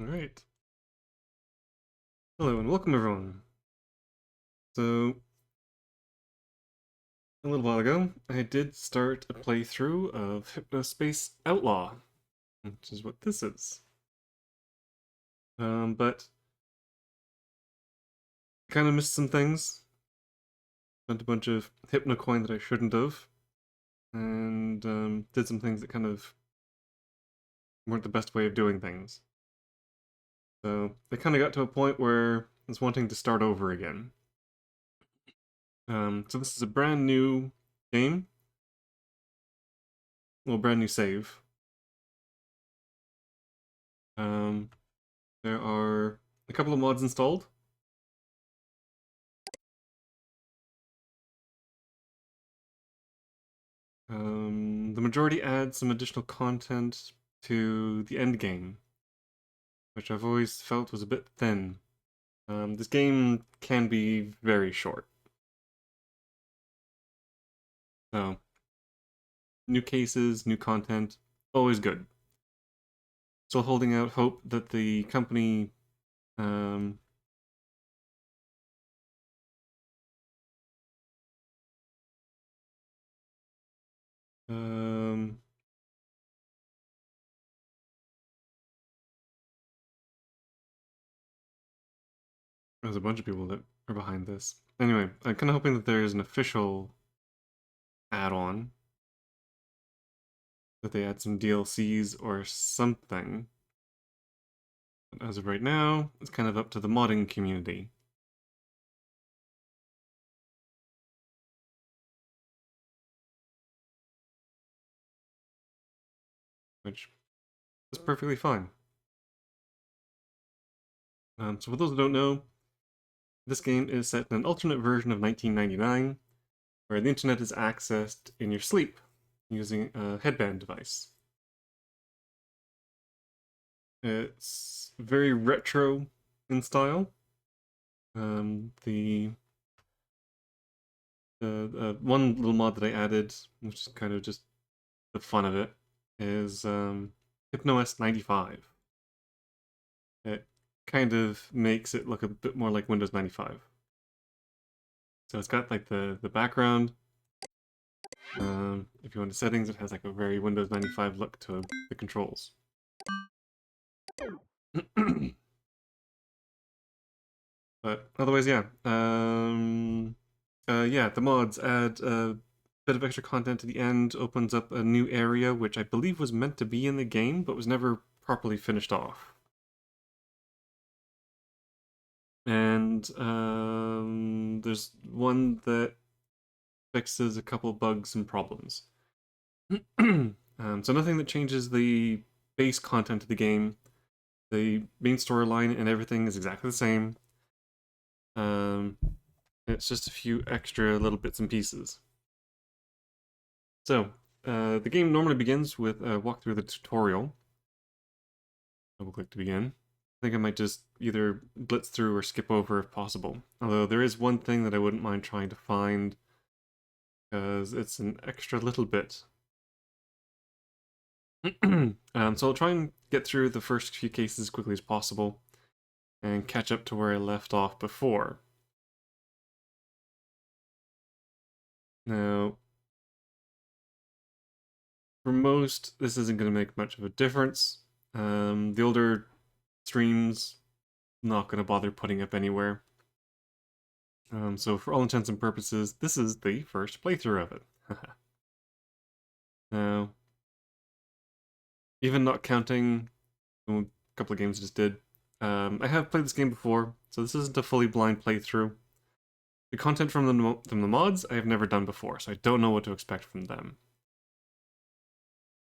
Alright. Hello and welcome everyone. So, a little while ago, I did start a playthrough of Hypnospace Outlaw, which is what this is. But kind of missed some things. Spent a bunch of Hypnocoin that I shouldn't have, and did some things that kind of weren't the best way of doing things. So, I kind of got to a point where I was wanting to start over again. So this is a brand new game. Well, brand new save. There are a couple of mods installed. The majority adds some additional content to the end game, which I've always felt was a bit thin. This game can be very short. So, new cases, new content, always good. Still holding out hope that the company um, there's a bunch of people that are behind this. Anyway, I'm kind of hoping that there's an official add-on, that they add some DLCs or something. But as of right now, it's kind of up to the modding community. Which is perfectly fine. So for those who don't know, this game is set in an alternate version of 1999, where the internet is accessed in your sleep using a headband device. It's very retro in style. The one little mod that I added, which is kind of just the fun of it, is HypnoS 95. It kind of makes it look a bit more like Windows 95. So it's got like the background. If you go into settings, it has like a very Windows 95 look to the controls. But otherwise, yeah. Yeah, the mods add a bit of extra content to the end, opens up a new area, which I believe was meant to be in the game, but was never properly finished off. And there's one that fixes a couple bugs and problems. So nothing that changes the base content of the game. The main storyline and everything is exactly the same. It's just a few extra little bits and pieces. So, the game normally begins with a walk through the tutorial. Double click to begin. I think I might just either blitz through or skip over if possible. Although there is one thing that I wouldn't mind trying to find, because it's an extra little bit. So I'll try and get through the first few cases as quickly as possible and catch up to where I left off before. Now, for most, this isn't going to make much of a difference. The older streams, not going to bother putting up anywhere. So for all intents and purposes, this is the first playthrough of it. Now, even not counting a couple of games I just did, I have played this game before, so this isn't a fully blind playthrough. The content from the mods I have never done before, so I don't know what to expect from them.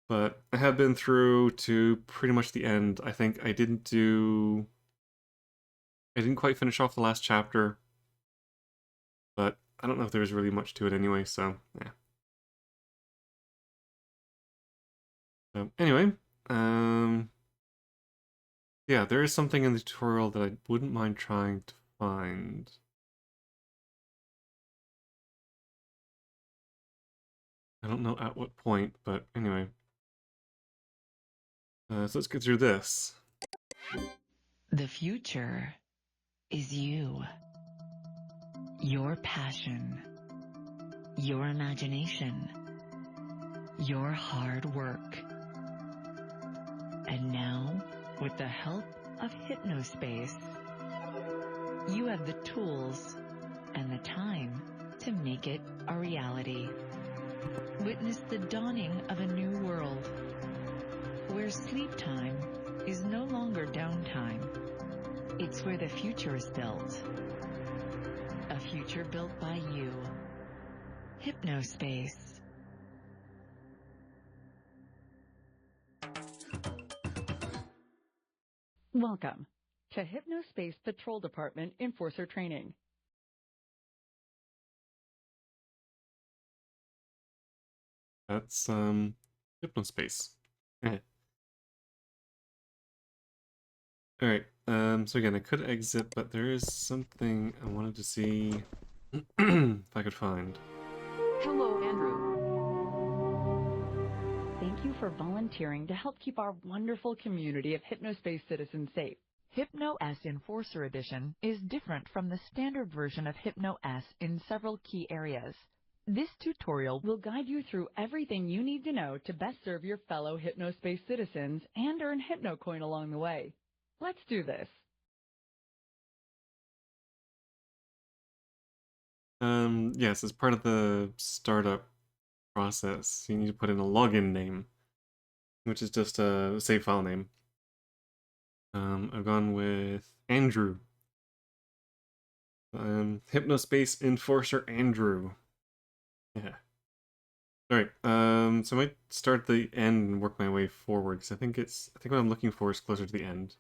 But I have been through to pretty much the end. I think I didn't quite finish off the last chapter, but I don't know if there was really much to it anyway, so yeah. So anyway, yeah, there is something in the tutorial that I wouldn't mind trying to find. I don't know at what point, but anyway. So let's get through this. The future is you. Your passion. Your imagination. Your hard work. And now, with the help of Hypnospace, you have the tools and the time to make it a reality. Witness the dawning of a new world, where sleep time is no longer downtime. It's where the future is built. A future built by you. Hypnospace. Welcome to Hypnospace Patrol Department Enforcer Training. That's Hypnospace. Alright, so again, I could exit, but there is something I wanted to see if I could find. Hello, Andrew. Thank you for volunteering to help keep our wonderful community of Hypnospace citizens safe. Hypno-S Enforcer Edition is different from the standard version of Hypno-S in several key areas. This tutorial We'll guide you through everything you need to know to best serve your fellow Hypnospace citizens and earn HypnoCoin along the way. Let's do this. Yes, as part of the startup process, you need to put in a login name, which is just a save file name. I've gone with Andrew. Hypnospace Enforcer Andrew. Yeah. Alright, so I might start the end and work my way forward, because I think what I'm looking for is closer to the end.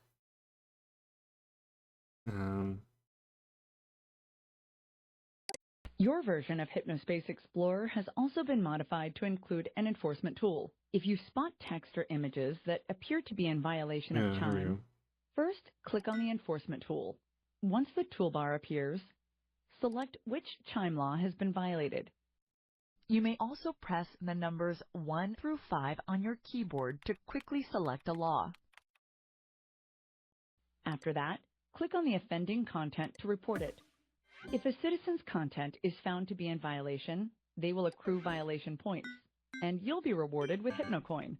Your version of Hypnospace Explorer has also been modified to include an enforcement tool. If you spot text or images that appear to be in violation of Here we chime, go. first click on the enforcement tool. Once the toolbar appears, select which chime law has been violated. You may also press the numbers 1 through 5 on your keyboard to quickly select a law. After that, click on the offending content to report it. If a citizen's content is found to be in violation, they will accrue violation points, and you'll be rewarded with HypnoCoin.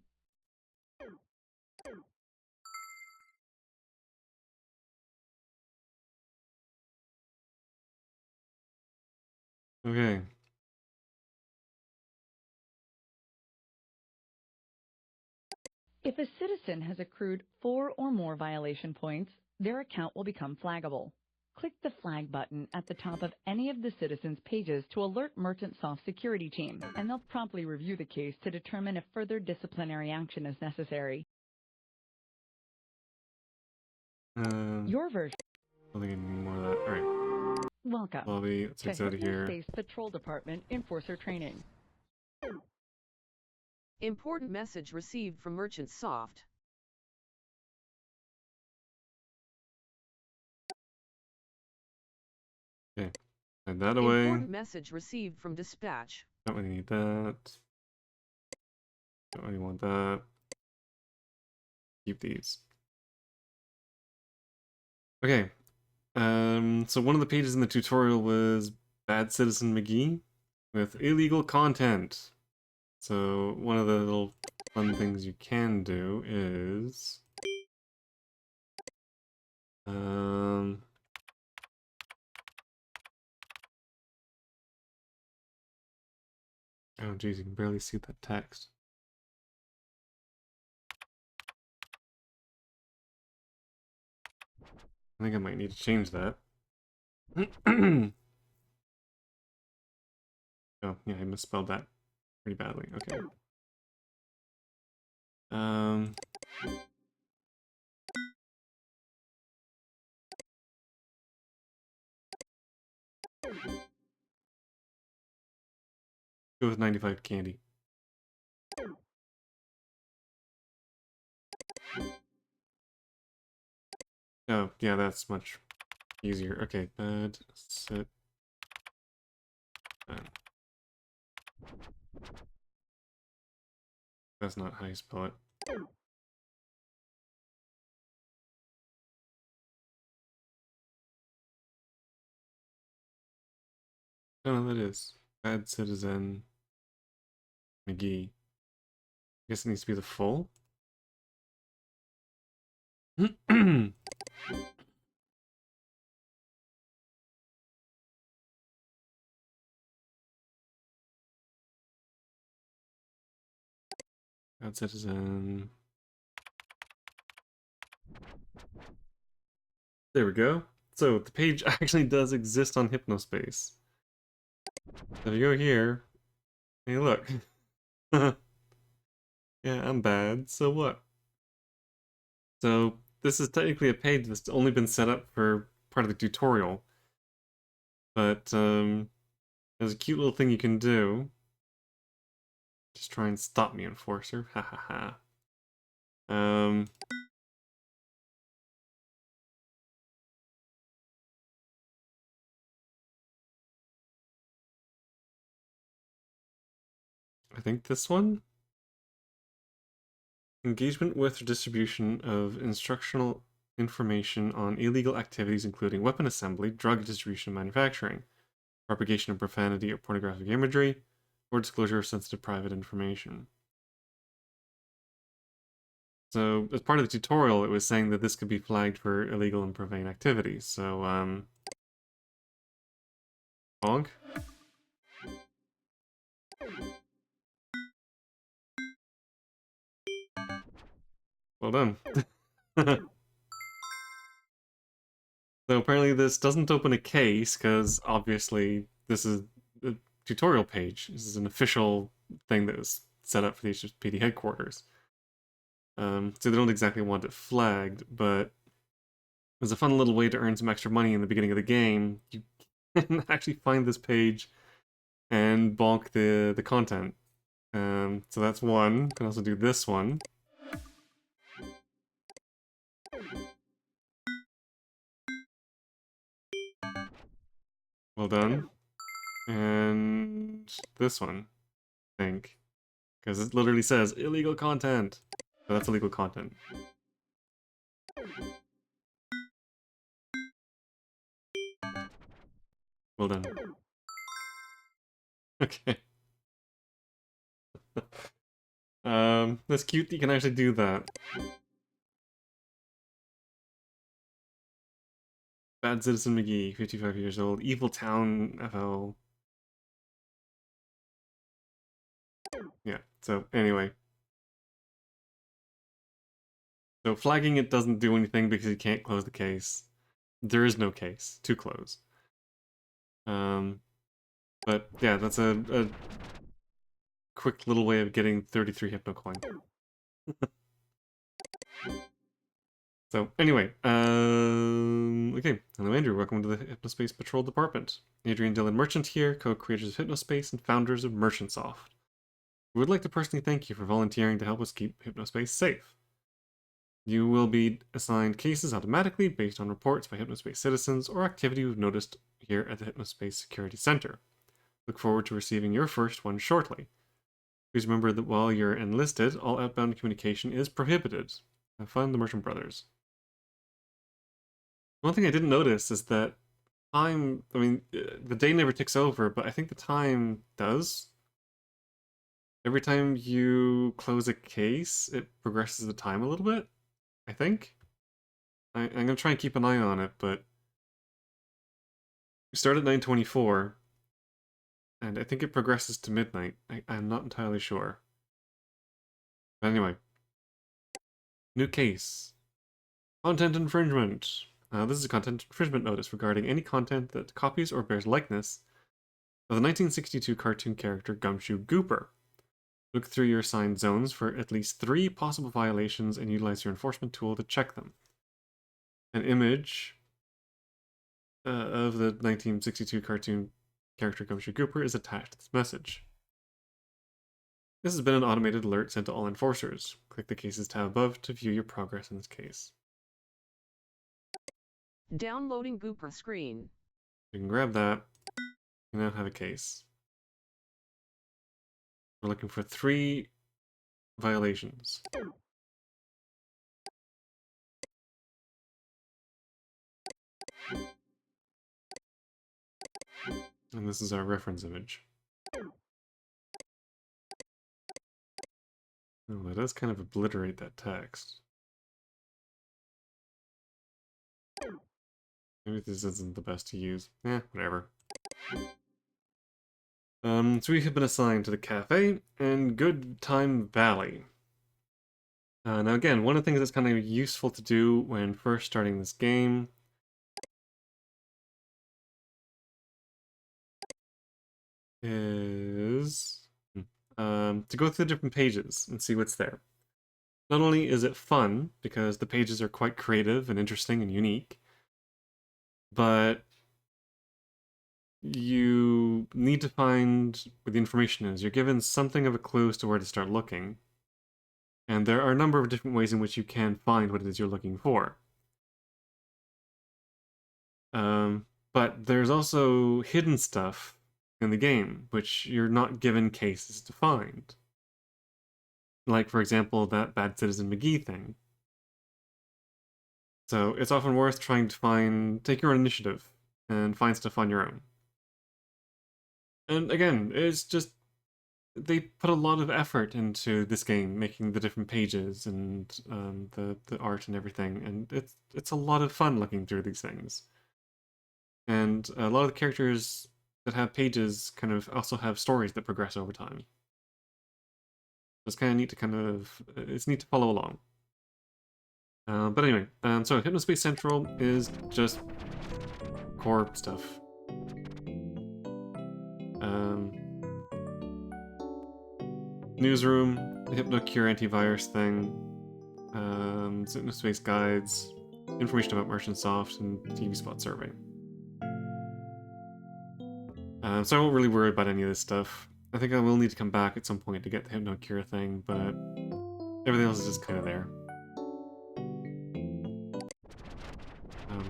Okay. If a citizen has accrued 4 or more violation points, their account will become flaggable. Click the flag button at the top of any of the citizens' pages to alert Merchant Soft Security Team, and they'll promptly review the case to determine if further disciplinary action is necessary. Your version. I think I need more of that. Alright. Welcome Lobby, let's to exit out of here. Hypnospace Patrol Department Enforcer Training. Important message received from Merchant Soft. Okay. Send that away. Important message received from Dispatch. Don't really need that. Don't really want that. Keep these. Okay. So one of the pages in the tutorial was Bad Citizen McGee with illegal content. So one of the little fun things you can do is oh geez, you can barely see that text. I think I might need to change that. Oh, yeah, I misspelled that pretty badly. Okay. Go with 95 candy. Oh, yeah, that's much easier. Okay, bad sit. That's not how you spell it. I don't know who that is. Bad Citizen McGee. I guess it needs to be the full. Bad Citizen. There we go. So the page actually does exist on Hypnospace. So if you go here, hey look. Yeah, I'm bad, so what? So this is technically a page that's only been set up for part of the tutorial. But there's a cute little thing you can do. Just try and stop me, Enforcer. Ha ha ha. I think this one? Engagement with or distribution of instructional information on illegal activities including weapon assembly, drug distribution and manufacturing, propagation of profanity or pornographic imagery, or disclosure of sensitive private information. So, as part of the tutorial, it was saying that this could be flagged for illegal and profane activities. So, bonk. Well done. So apparently this doesn't open a case, because obviously this is a tutorial page. This is an official thing that was set up for the HSPD headquarters. So they don't exactly want it flagged, but as a fun little way to earn some extra money in the beginning of the game, you can actually find this page and bonk the content. So that's one. You can also do this one. Well done. And this one, I think. Because it literally says illegal content. So that's illegal content. Well done. Okay. That's cute that you can actually do that. Bad Citizen McGee, 55 years old. Evil Town FL. Yeah, so anyway. So flagging it doesn't do anything because you can't close the case. There is no case to close. But yeah, that's a quick little way of getting 33 Hypno coin. So anyway, okay, hello Andrew, welcome to the Hypnospace Patrol Department. Adrian Dillon Merchant here, co-creators of Hypnospace and founders of Merchantsoft. We would like to personally thank you for volunteering to help us keep Hypnospace safe. You will be assigned cases automatically based on reports by Hypnospace citizens or activity we've noticed here at the Hypnospace Security Center. Look forward to receiving your first one shortly. Please remember that while you're enlisted, all outbound communication is prohibited. Have fun, the Merchant Brothers. One thing I didn't notice is that time, I mean, the day never ticks over, but I think the time does. Every time you close a case, it progresses the time a little bit, I think. I'm going to try and keep an eye on it, but we start at 9:24, and I think it progresses to midnight. I'm not entirely sure. But anyway. New case. Content infringement. This is a content infringement notice regarding any content that copies or bears likeness of the 1962 cartoon character Gumshoe Gooper. Look through your assigned zones for at least 3 possible violations and utilize your enforcement tool to check them. An image of the 1962 cartoon character Gumshoe Gooper is attached to this message. This has been an automated alert sent to all enforcers. Click the Cases tab above to view your progress in this case. Downloading Gooper screen. You can grab that. You now have a case. We're looking for 3 violations. And this is our reference image. Oh, that does kind of obliterate that text. Maybe this isn't the best to use. Whatever. So we have been assigned to the cafe and Good Time Valley. Now again, one of the things that's kind of useful to do when first starting this game is to go through the different pages and see what's there. Not only is it fun, because the pages are quite creative and interesting and unique, but you need to find where the information is. You're given something of a clue as to where to start looking. And there are a number of different ways in which you can find what it is you're looking for. But there's also hidden stuff in the game, which you're not given cases to find. Like, for example, that Bad Citizen McGee thing. So it's often worth trying to take your own initiative and find stuff on your own. And again, it's just, they put a lot of effort into this game, making the different pages and the art and everything, and it's a lot of fun looking through these things. And a lot of the characters that have pages kind of also have stories that progress over time. It's kind of neat to it's neat to follow along. But anyway, so Hypnospace Central is just core stuff. Newsroom, the HypnoCure antivirus thing, Hypnospace guides, information about Merchantsoft, and TV spot survey. So I won't really worry about any of this stuff. I think I will need to come back at some point to get the HypnoCure thing, but everything else is just kind of there.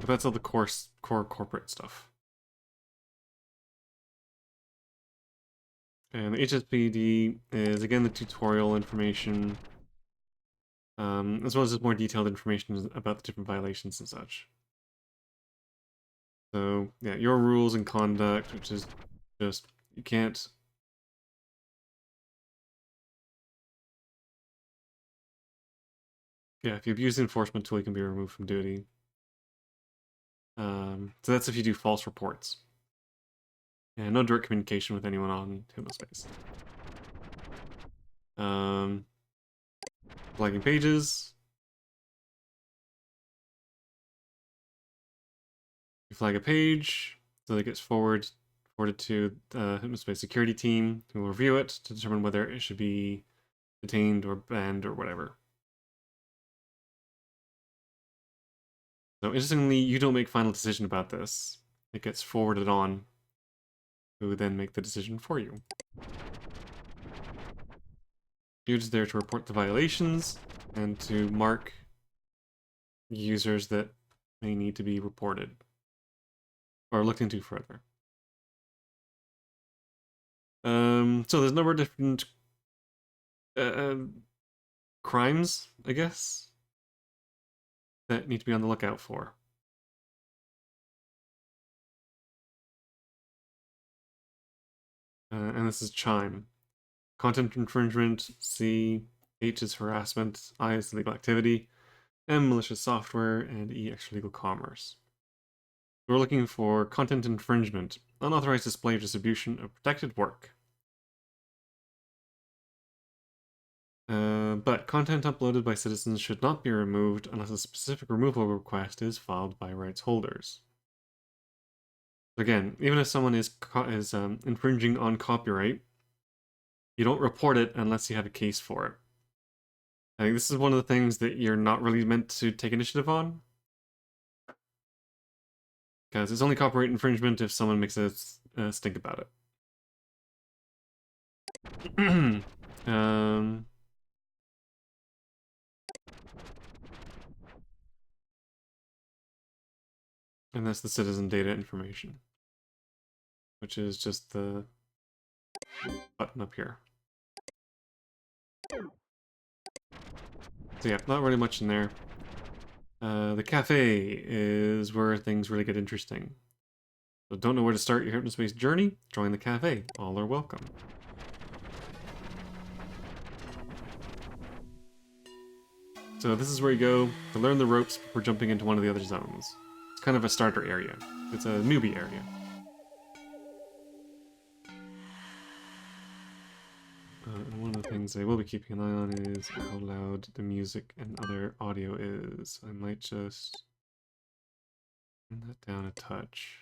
But that's all the core corporate stuff. And the HSPD is, again, the tutorial information, as well as just more detailed information about the different violations and such. So, yeah, your rules and conduct, which is just, you can't... Yeah, if you abuse the enforcement tool, you can be removed from duty. So that's if you do false reports. And no direct communication with anyone on Hypnospace. Flagging pages. You flag a page, so that it gets forwarded to the Hypnospace security team, who will review it to determine whether it should be detained or banned or whatever. So interestingly, you don't make final decision about this. It gets forwarded on, who then make the decision for you. You're just there to report the violations and to mark users that may need to be reported or looked into further. So there's a number of different crimes, I guess, that need to be on the lookout for. And this is Chime. Content infringement, C, H is harassment, I is illegal activity, M malicious software, and E extralegal commerce. We're looking for content infringement, unauthorized display or distribution of protected work. But content uploaded by citizens should not be removed unless a specific removal request is filed by rights holders. Again, even if someone is infringing on copyright, you don't report it unless you have a case for it. I think this is one of the things that you're not really meant to take initiative on. Because it's only copyright infringement if someone makes a stink about it. And that's the citizen data information, which is just the button up here. So yeah, not really much in there. The cafe is where things really get interesting. So don't know where to start your Hypnospace journey? Join the cafe. All are welcome. So this is where you go to learn the ropes before jumping into one of the other zones. It's kind of a starter area. It's a newbie area. And one of the things I will be keeping an eye on is how loud the music and other audio is. I might just turn that down a touch.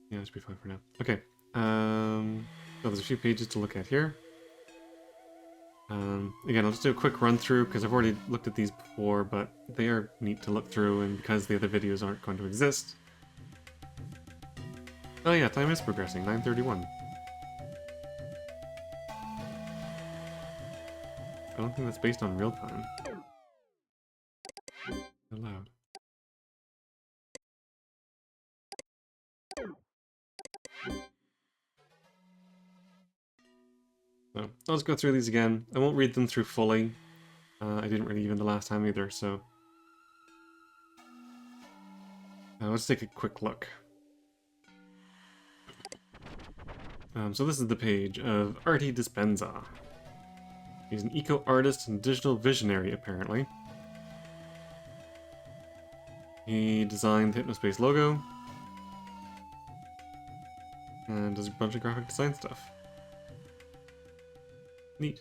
Yeah, that should be fine for now. Okay. So there's a few pages to look at here. Again, I'll just do a quick run through because I've already looked at these before, but they are neat to look through, and because the other videos aren't going to exist. Oh yeah, time is progressing. 9:31. I don't think that's based on real time. Allowed. So I'll just go through these again. I won't read them through fully. I didn't really even the last time either, so let's take a quick look. So this is the page of Artie Dispenza. He's an eco-artist and digital visionary, apparently. He designed the Hypnospace logo and does a bunch of graphic design stuff. Neat.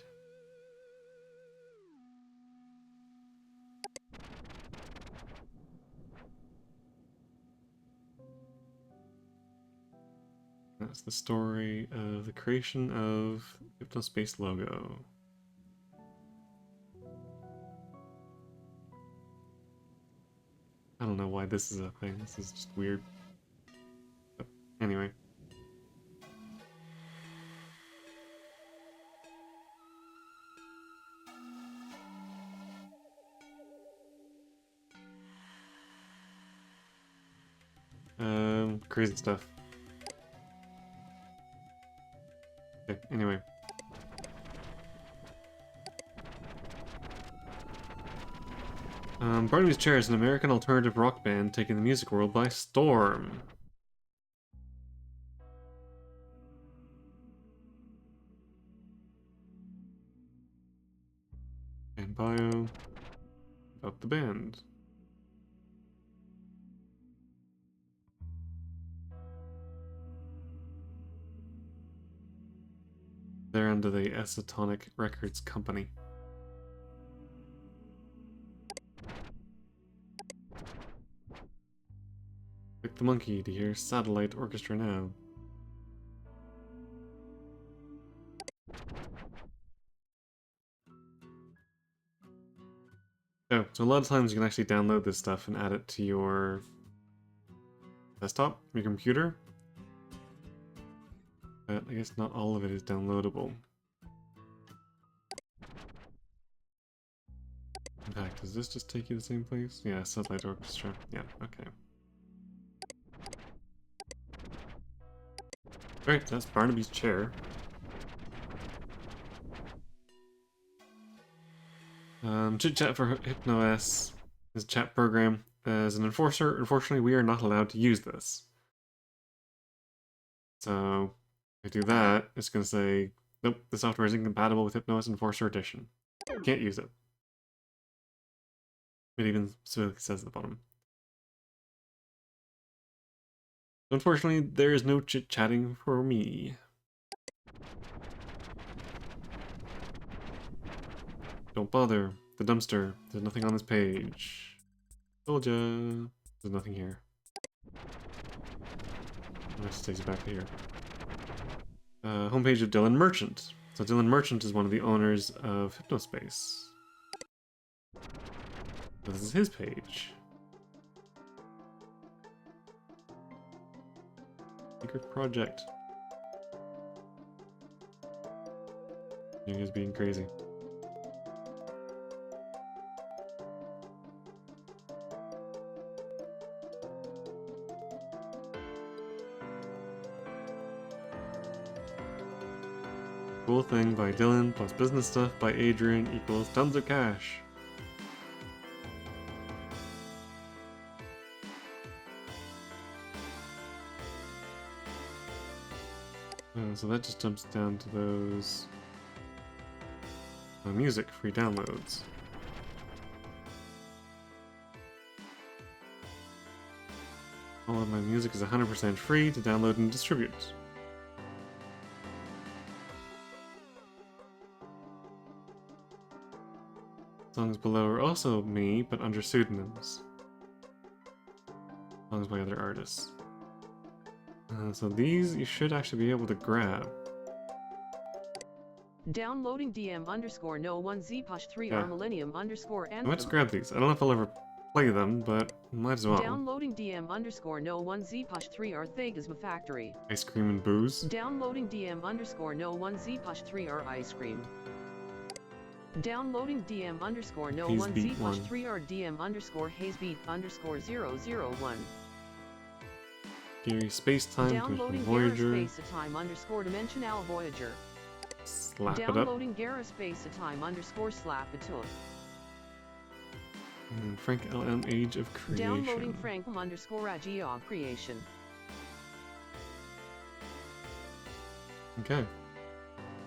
That's the story of the creation of Hypnospace logo. I don't know why this is a thing. This is just weird. But anyway. Crazy stuff. Okay, anyway. Barnaby's Chair is an American alternative rock band taking the music world by storm. And bio about the band. They're under the Acetonic Records company. Click the monkey to hear Satellite Orchestra now. Oh, so a lot of times you can actually download this stuff and add it to your desktop, your computer. But I guess not all of it is downloadable. In fact, does this just take you to the same place? Yeah, Satellite Orchestra. Yeah, okay. Alright, that's Barnaby's Chair. Chit Chat for HypnoS is a chat program. As an enforcer, unfortunately, we are not allowed to use this. So, if I do that, it's going to say, nope, the software is incompatible with HypnoS Enforcer Edition. Can't use it. It even specifically says at the bottom. Unfortunately, there is no chit-chatting for me. Don't bother. The dumpster. There's nothing on this page. Told ya. There's nothing here. That just takes it back to here. Homepage of Dylan Merchant. So Dylan Merchant is one of the owners of Hypnospace. This is his page. Secret project. You guys being crazy. Cool Thing by Dylan plus Business Stuff by Adrian equals tons of cash. So that just jumps down to those music free downloads. All of my music is 100% free to download and distribute. Songs below are also me, but under pseudonyms. Songs by other artists. So these you should actually be able to grab. Downloading DM_no1Z push 3 Yeah. or millennium underscore I might just anthem. grab these. I don't know if I'll ever play them, but might as well. Downloading DM_no1Z push 3 or Thegasma Factory. Ice cream and booze. Downloading DM_no1Z push 3 or ice cream. Downloading DM_no1Z push 3 or DM_hazebeat_001. Gary Space Time Downloading Voyager. Garaspace_dimensional Voyager. Slap it up. Downloading Garaspace_slap-a-tooth. And then Frank LM Age of Creation. Downloading Frank_AGO Creation. Okay.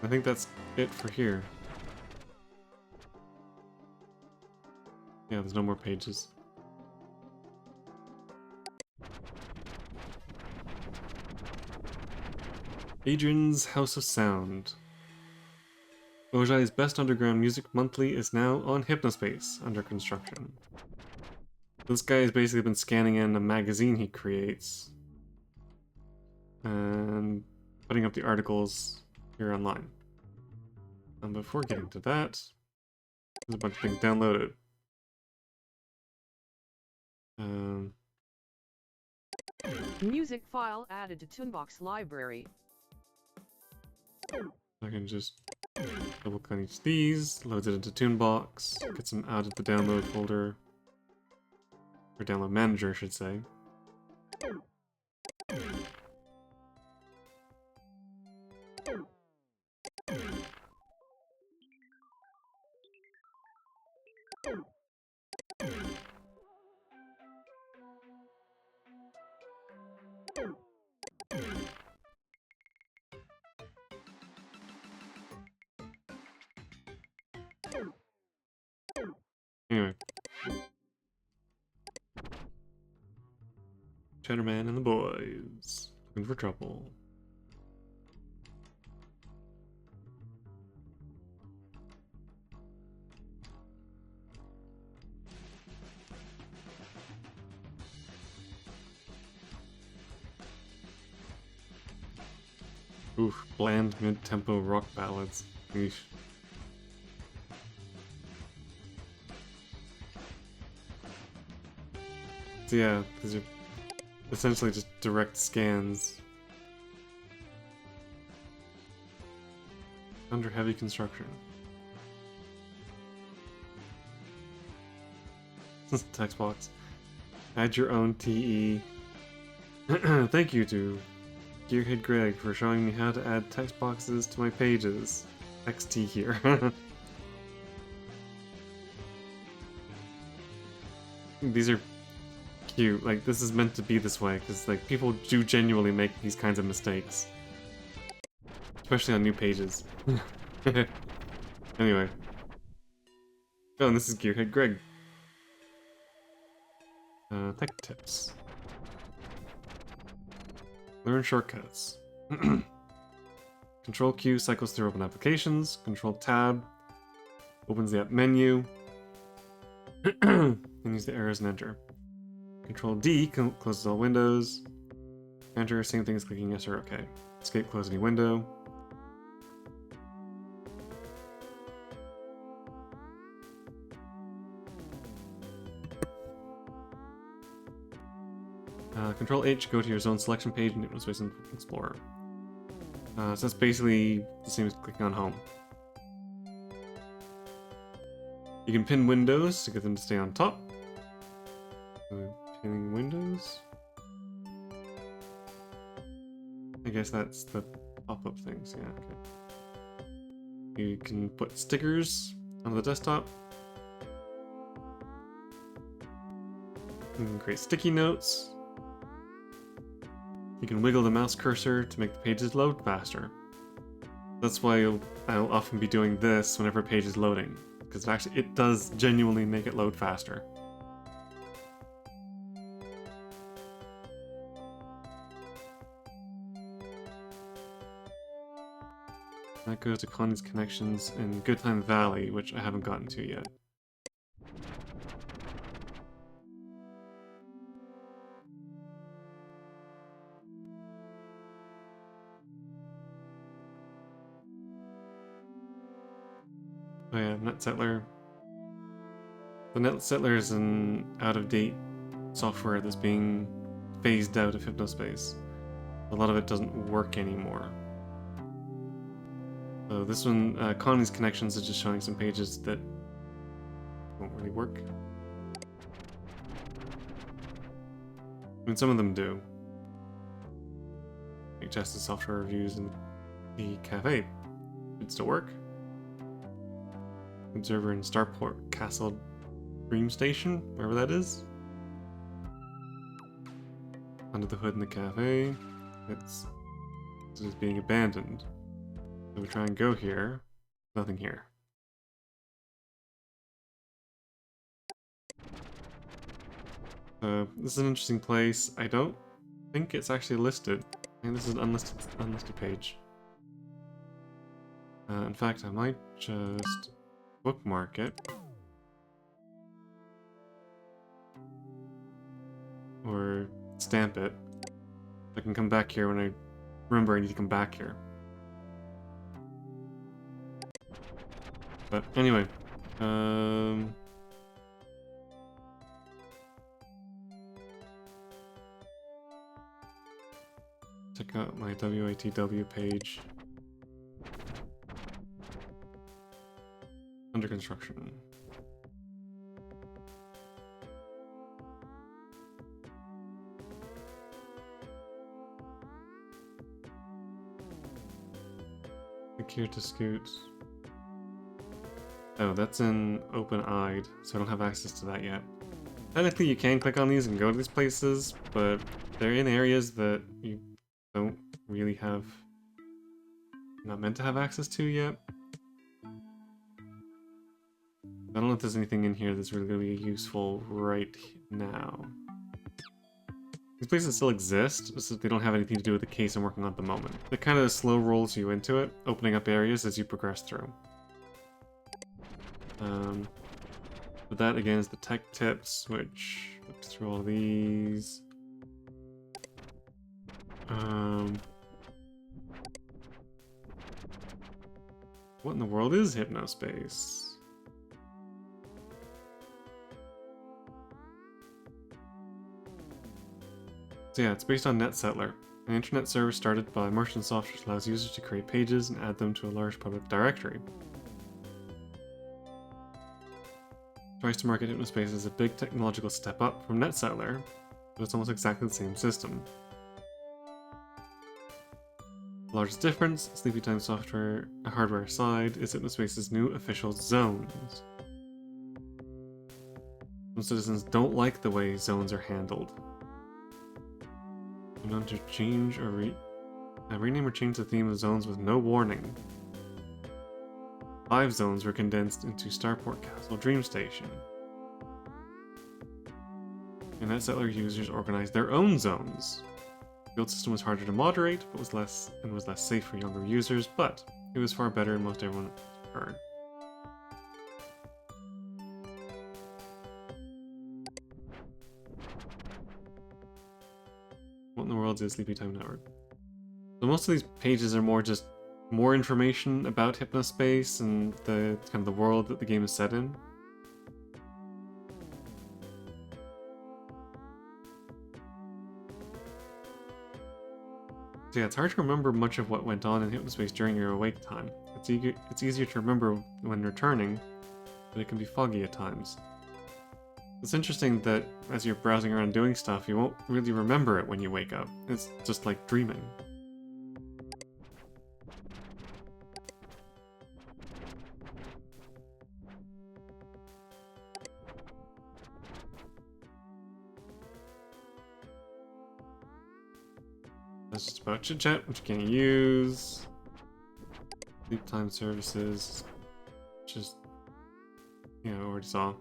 I think that's it for here. Yeah, there's no more pages. Adrian's House of Sound. Ojai's Best Underground Music Monthly is now on Hypnospace, under construction. This guy has basically been scanning in a magazine he creates and putting up the articles here online. And before getting to that, there's a bunch of things downloaded. Music file added to Toonbox library. I can just double click on each of these, loads it into Toonbox, gets them out of the download folder, or download manager, I should say. Anyway. Cheddarman and the boys. Looking for trouble. Oof, bland mid-tempo rock ballads. Eesh. So yeah, these are essentially just direct scans. Under heavy construction. Text box. Add your own TE. Thank you to Gearhead Greg for showing me how to add text boxes to my pages. XT here. These are cute. Like, this is meant to be this way, because, like, people do genuinely make these kinds of mistakes. Especially on new pages. Anyway. Oh, and this is Gearhead Greg. Tech tips. Learn shortcuts. Control Q cycles through open applications. Control Tab opens the app menu. And use the arrows and enter. Control D closes all windows. Enter, same thing as clicking yes or OK. Escape, close any window. Control H, go to your zone selection page in Hypnospace Explorer. So that's basically the same as clicking on home. You can pin windows to get them to stay on top. Pinning windows? I guess that's the pop-up things, yeah, okay. You can put stickers on the desktop. You can create sticky notes. You can wiggle the mouse cursor to make the pages load faster. That's why I'll often be doing this whenever a page is loading, because it does genuinely make it load faster. That goes to Connie's connections in Good Time Valley, which I haven't gotten to yet. Oh yeah, NetSettler. The NetSettler is an out-of-date software that's being phased out of Hypnospace. A lot of it doesn't work anymore. So this one, Connie's Connections, is just showing some pages that won't really work. I mean, some of them do. Like tested software reviews in the cafe. Should still work. Observer in Starport Castle Dream Station, wherever that is. Under the hood in the cafe. It's being abandoned. So we try and go here. Nothing here. This is an interesting place. I don't think it's actually listed. I think this is an unlisted page. In fact, I might just bookmark it. Or stamp it. I can come back here when I remember I need to come back here. But anyway, check out my WATW page. Under construction. Click here to scoot. Oh, that's in open-eyed, so I don't have access to that yet. Technically, you can click on these and go to these places, but they're in areas that you don't really have... not meant to have access to yet. I don't know if there's anything in here that's really going to be useful right now. These places still exist, so they don't have anything to do with the case I'm working on at the moment. It kind of slow rolls you into it, opening up areas as you progress through. But that again is the tech tips, which look through all these. What in the world is Hypnospace? So yeah, it's based on NetSettler, an internet service started by Merchant Software that allows users to create pages and add them to a large public directory. Tries to market Hypnospace as a big technological step up from NetSettler, but it's almost exactly the same system. The largest difference, Sleepytime software hardware aside, is Hypnospace's new official zones. Some citizens don't like the way zones are handled. They're known to change or rename or change the theme of zones with no warning. 5 zones were condensed into Starport Castle Dream Station. And NetSettler users organized their own zones. The old system was harder to moderate, but was less safe for younger users, but it was far better and most everyone preferred. What in the world is Sleepytime Network? So most of these pages are more information about Hypnospace and the kind of the world that the game is set in. So yeah, it's hard to remember much of what went on in Hypnospace during your awake time. It's easier to remember when returning, but it can be foggy at times. It's interesting that as you're browsing around doing stuff, you won't really remember it when you wake up. It's just like dreaming. That's just about chit chat, which you can't use. Sleep time services, just already saw.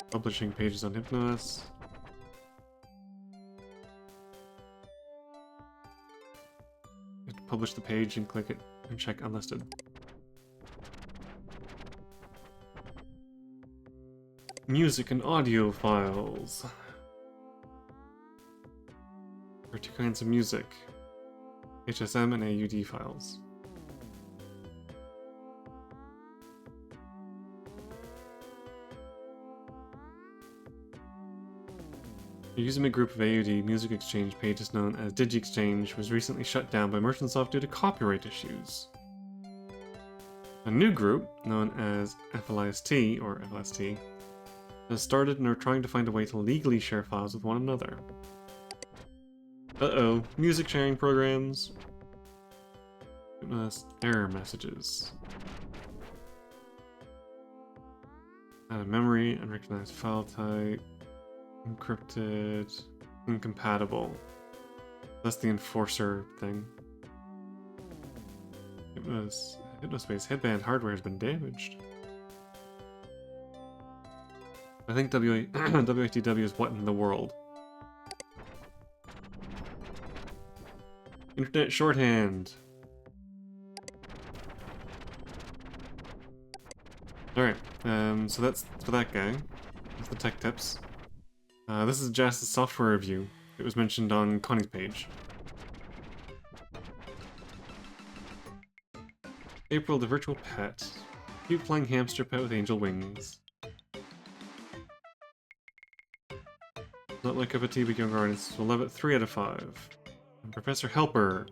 Publishing pages on Hypnos. You have to publish the page and click it and check unlisted. Music and audio files. There are two kinds of music. HSM and AUD files. A user group of AUD music exchange pages known as DigiExchange was recently shut down by Merchantsoft due to copyright issues. A new group, known as FLST, or FLST, has started and are trying to find a way to legally share files with one another. Uh-oh, music sharing programs. Error messages. Out of memory, unrecognized file type. Encrypted, incompatible. That's the enforcer thing. Hypnospace headband hardware has been damaged. I think WATW is what in the world? Internet shorthand. Alright, so that's for that guy. That's the tech tips. This is just a software review. It was mentioned on Connie's page. April, the virtual pet. Cute flying hamster pet with angel wings. Not my cup of tea, but young artists will love it 3 out of 5. And Professor Helper.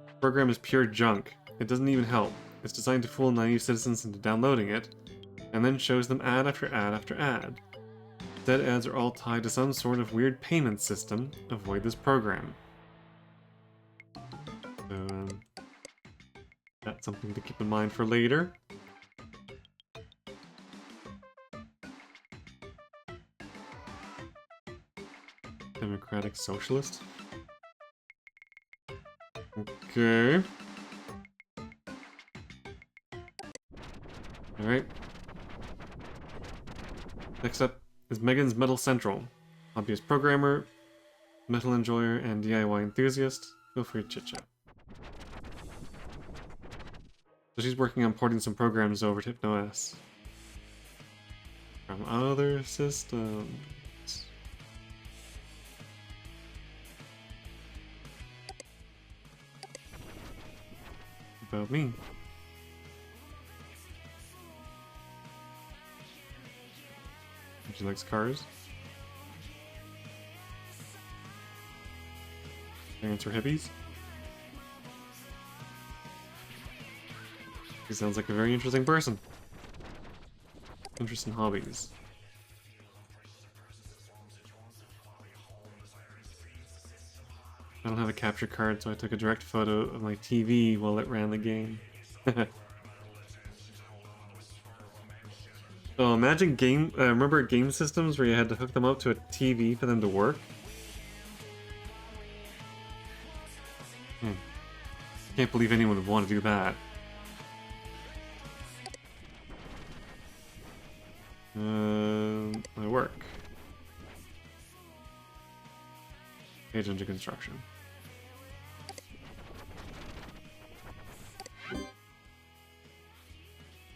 The program is pure junk. It doesn't even help. It's designed to fool naive citizens into downloading it, and then shows them ad after ad after ad. Dead ads are all tied to some sort of weird payment system. Avoid this program. So, that's something to keep in mind for later. Democratic Socialist. Okay. Alright. Next up is Megan's Metal Central. Hobbyist programmer, metal enjoyer, and DIY enthusiast. Feel free to chit-chat. So she's working on porting some programs over to HypnoS from other systems. About me. She likes cars. Parents are hippies. He sounds like a very interesting person. Interesting hobbies. I don't have a capture card, so I took a direct photo of my TV while it ran the game. Oh, imagine remember game systems where you had to hook them up to a TV for them to work? Can't believe anyone would want to do that. My work. Page under construction.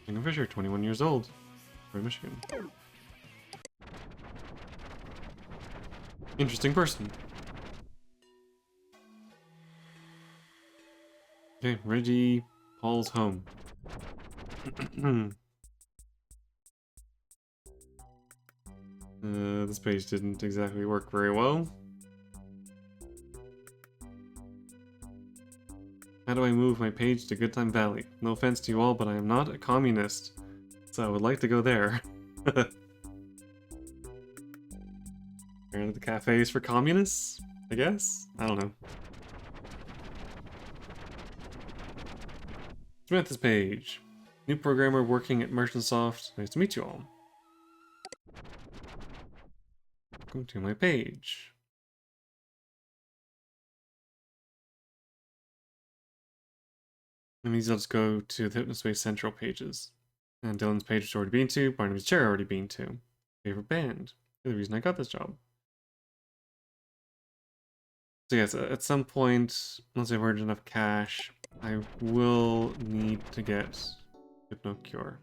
King Fisher, 21 years old. Michigan. Interesting person. Okay, Reggie Paul's home. This page didn't exactly work very well. How do I move my page to Good Time Valley? No offense to you all, but I am not a communist. So I would like to go there. Apparently the cafe is for communists, I guess? I don't know. Samantha's page. New programmer working at Merchantsoft. Nice to meet you all. welcome to my page. And these I'll just go to the Hypnospace Central pages. And Dylan's page has already been to, Barnaby's chair already been to. Favorite band. The reason I got this job. So yes, at some point, once I've earned enough cash, I will need to get HypnoCure.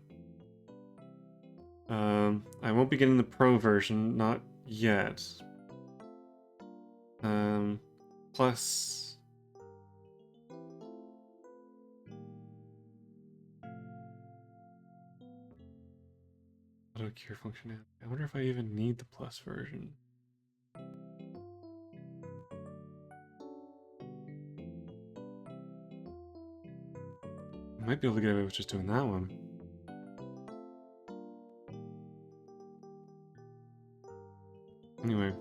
I won't be getting the pro version, not yet. Plus... Auto-cure functionality. I wonder if I even need the plus version. I might be able to get away with just doing that one. Anyway.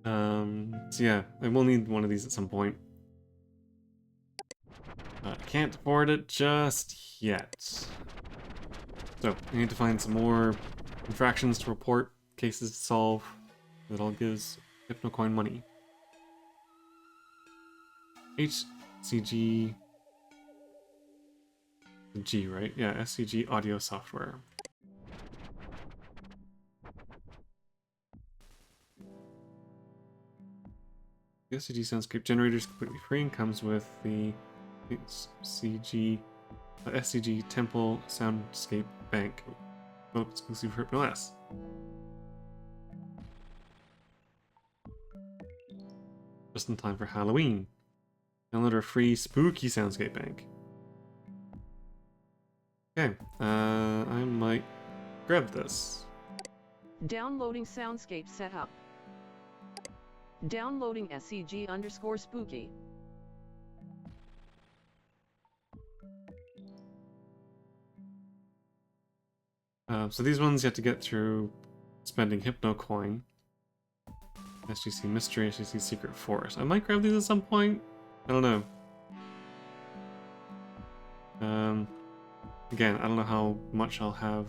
So yeah, I will need one of these at some point. But I can't afford it just yet. So, I need to find some more infractions to report, cases to solve. That all gives HypnoCoin money. HCG... G, right? Yeah, SCG audio software. The SCG soundscape generator is completely free and comes with the SCG Temple Soundscape Bank, developed exclusive for HypnoS. Just in time for Halloween. Download our free spooky soundscape bank. Okay, I might grab this. Downloading soundscape setup. Downloading SCG_spooky. So these ones you have to get through spending HypnoCoin. SGC Mystery, SGC Secret Forest. I might grab these at some point. I don't know. Again, I don't know how much I'll have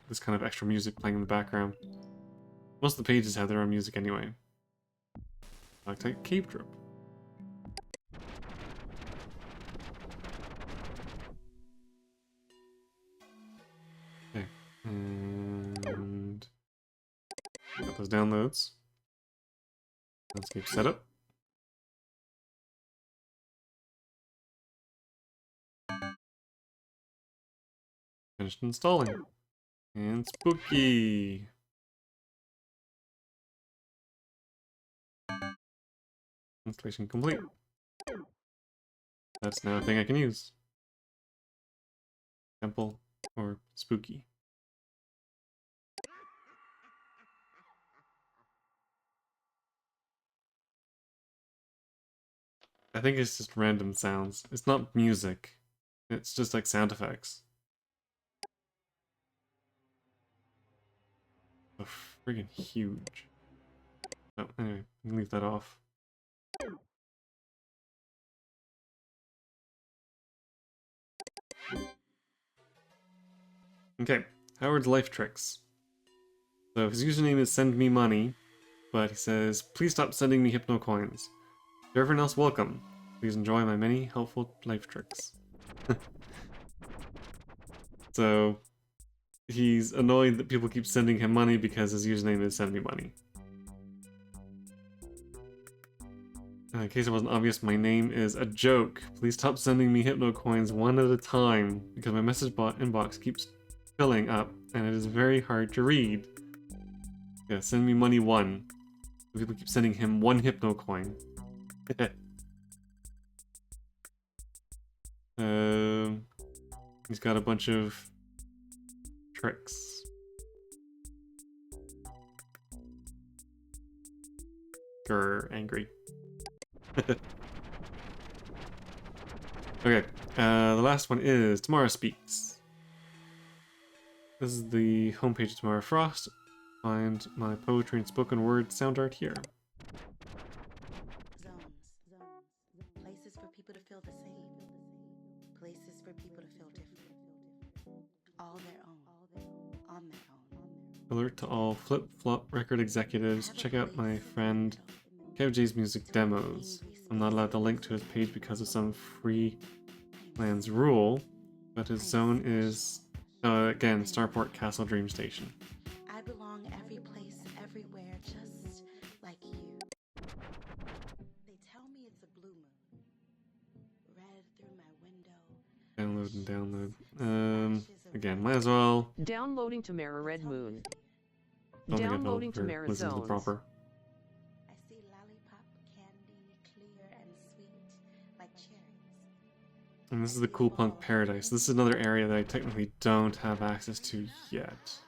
this kind of extra music playing in the background. Most of the pages have their own music anyway. Like Cape Drip. Okay, and got those downloads. Landscape setup. Finished installing. And spooky. Installation complete. That's now a thing I can use. Temple or spooky. I think it's just random sounds. It's not music. It's just like sound effects. Oh, friggin' huge. Oh, anyway, leave that off. Okay, Howard's life tricks. So his username is send me money, but he says, please stop sending me hypno coins. To everyone else, welcome. Please enjoy my many helpful life tricks. So he's annoyed that people keep sending him money because his username is send me money. In case it wasn't obvious, my name is a joke. Please stop sending me hypno coins one at a time because my message bot inbox keeps filling up and it is very hard to read. Yeah, send me money one. People keep sending him one hypno coin. He's got a bunch of tricks. Grr, angry. Okay, the last one is Tomorrow Speaks. This is the homepage of Tomorrow Frost. Find my poetry and spoken word sound art here. Places for people to feel the same. Places for people to feel different. All their own. On their own. Alert to all flip-flop record executives. Check out my friend KevJ's music demos. I'm not allowed to link to his page because of some freelance rule, but his zone is, again, Starport Castle Dream Station. I belong every place, everywhere, just like you. They tell me it's a blue moon. Red through my window. Download and download. Again, might as well. Downloading Tamara Red Moon. Don't think I've Downloading ever Tamara listened to the Zones. proper. I see lollipop candy, clear and sweet, like cherries. And this is the Cool Punk Paradise. This is another area that I technically don't have access to yet.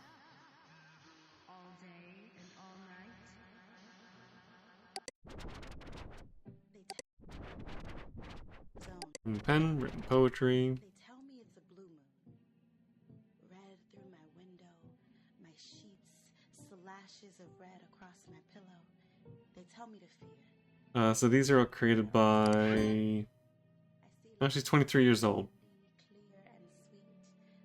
All day and all night. From the pen, written poetry. They tell me it's a blue moon. Red through my window, my sheets, slashes of red across my pillow. They tell me to fear. So these are all created by. Oh, she's 23 years old. Clear and sweet,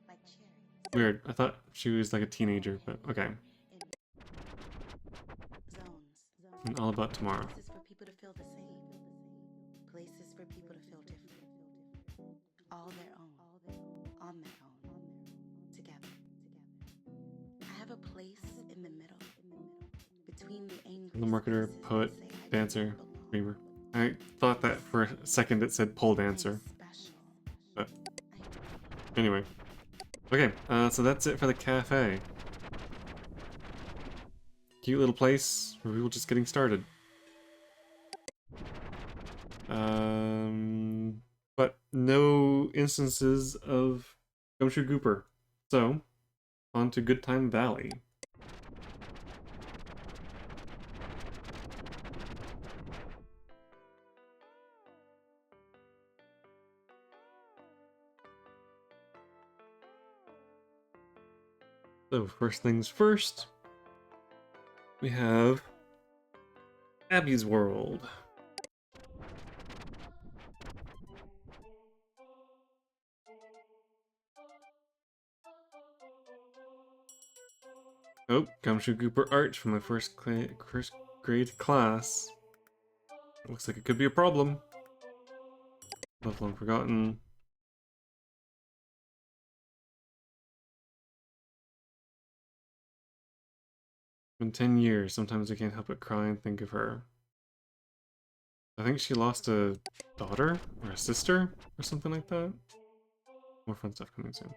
like cherries. Weird. I thought she was like a teenager, but okay. Zones. And all about tomorrow. Places for people to feel the same. Places for people to feel different. All their own. On their own. Together. I have a place in the middle. Between the angry The marketer, spaces poet, that say I dancer, don't belong. dreamer. I thought that for a second it said pole dancer. Special. But anyway. Okay, so that's it for the cafe. Cute little place for people just getting started. But no instances of Gumshoe Gooper. So, on to Good Time Valley. So, first things first, we have Abby's World. Oh, Gumshoe Gooper art from my first grade class. Looks like it could be a problem. Left Long Forgotten. Been 10 years. Sometimes I can't help but cry and think of her. I think she lost a daughter or a sister or something like that. More fun stuff coming soon.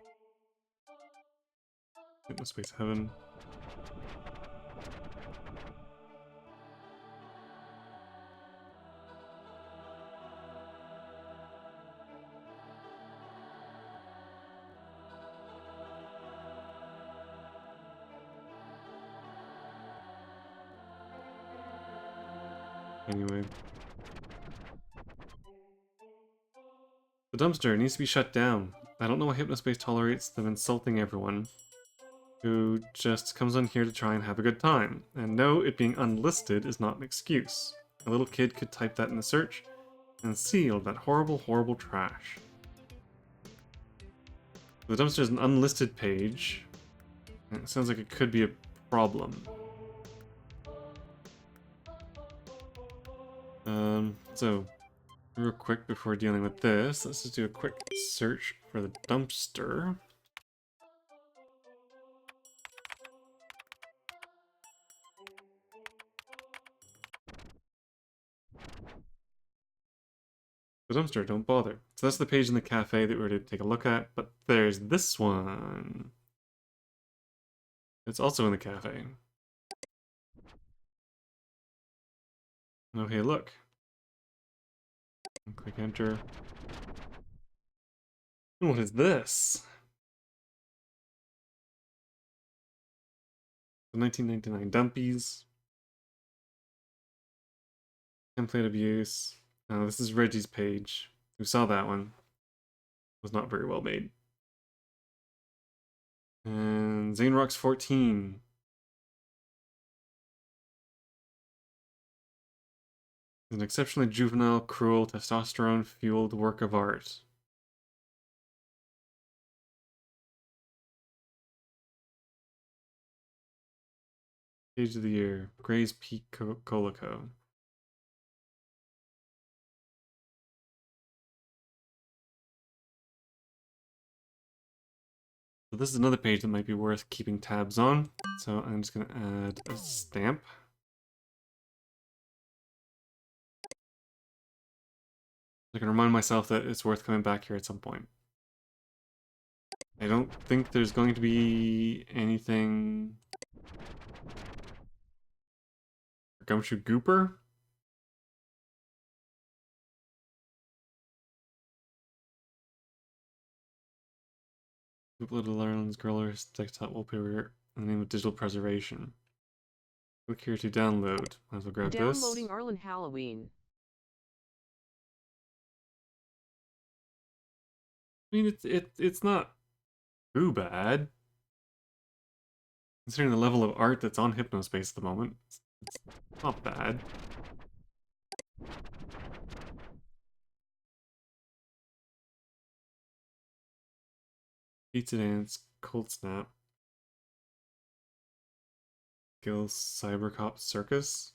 Hypnospace Heaven. Anyway. The dumpster needs to be shut down. I don't know why Hypnospace tolerates them insulting everyone who just comes on here to try and have a good time. And no, it being unlisted is not an excuse. A little kid could type that in the search and see all that horrible, horrible trash. The dumpster is an unlisted page. And it sounds like it could be a problem. So, real quick before dealing with this, let's just do a quick search for the dumpster. The dumpster, don't bother. So that's the page in the cafe that we're going to take a look at, but there's this one. It's also in the cafe. Okay, look. Click enter. And what is this? The 1999 Dumpies. Template abuse. This is Reggie's page. Who saw that one? Was not very well made. And Zane Rocks 14. An exceptionally juvenile, cruel, testosterone-fueled work of art. Page of the year. Gray's Peak Colico. So this is another page that might be worth keeping tabs on. So I'm just going to add a stamp. I can remind myself that it's worth coming back here at some point. I don't think there's going to be anything... Gumshoe Gooper? Little Ireland's Growler's desktop wallpaper in the name of digital preservation. Click here to download. Might as well grab this. Downloading Ireland Halloween. I mean, it's not too bad. Considering the level of art that's on Hypnospace at the moment, it's not bad. Pizza Dance, Cold Snap, Gills Cybercop Circus.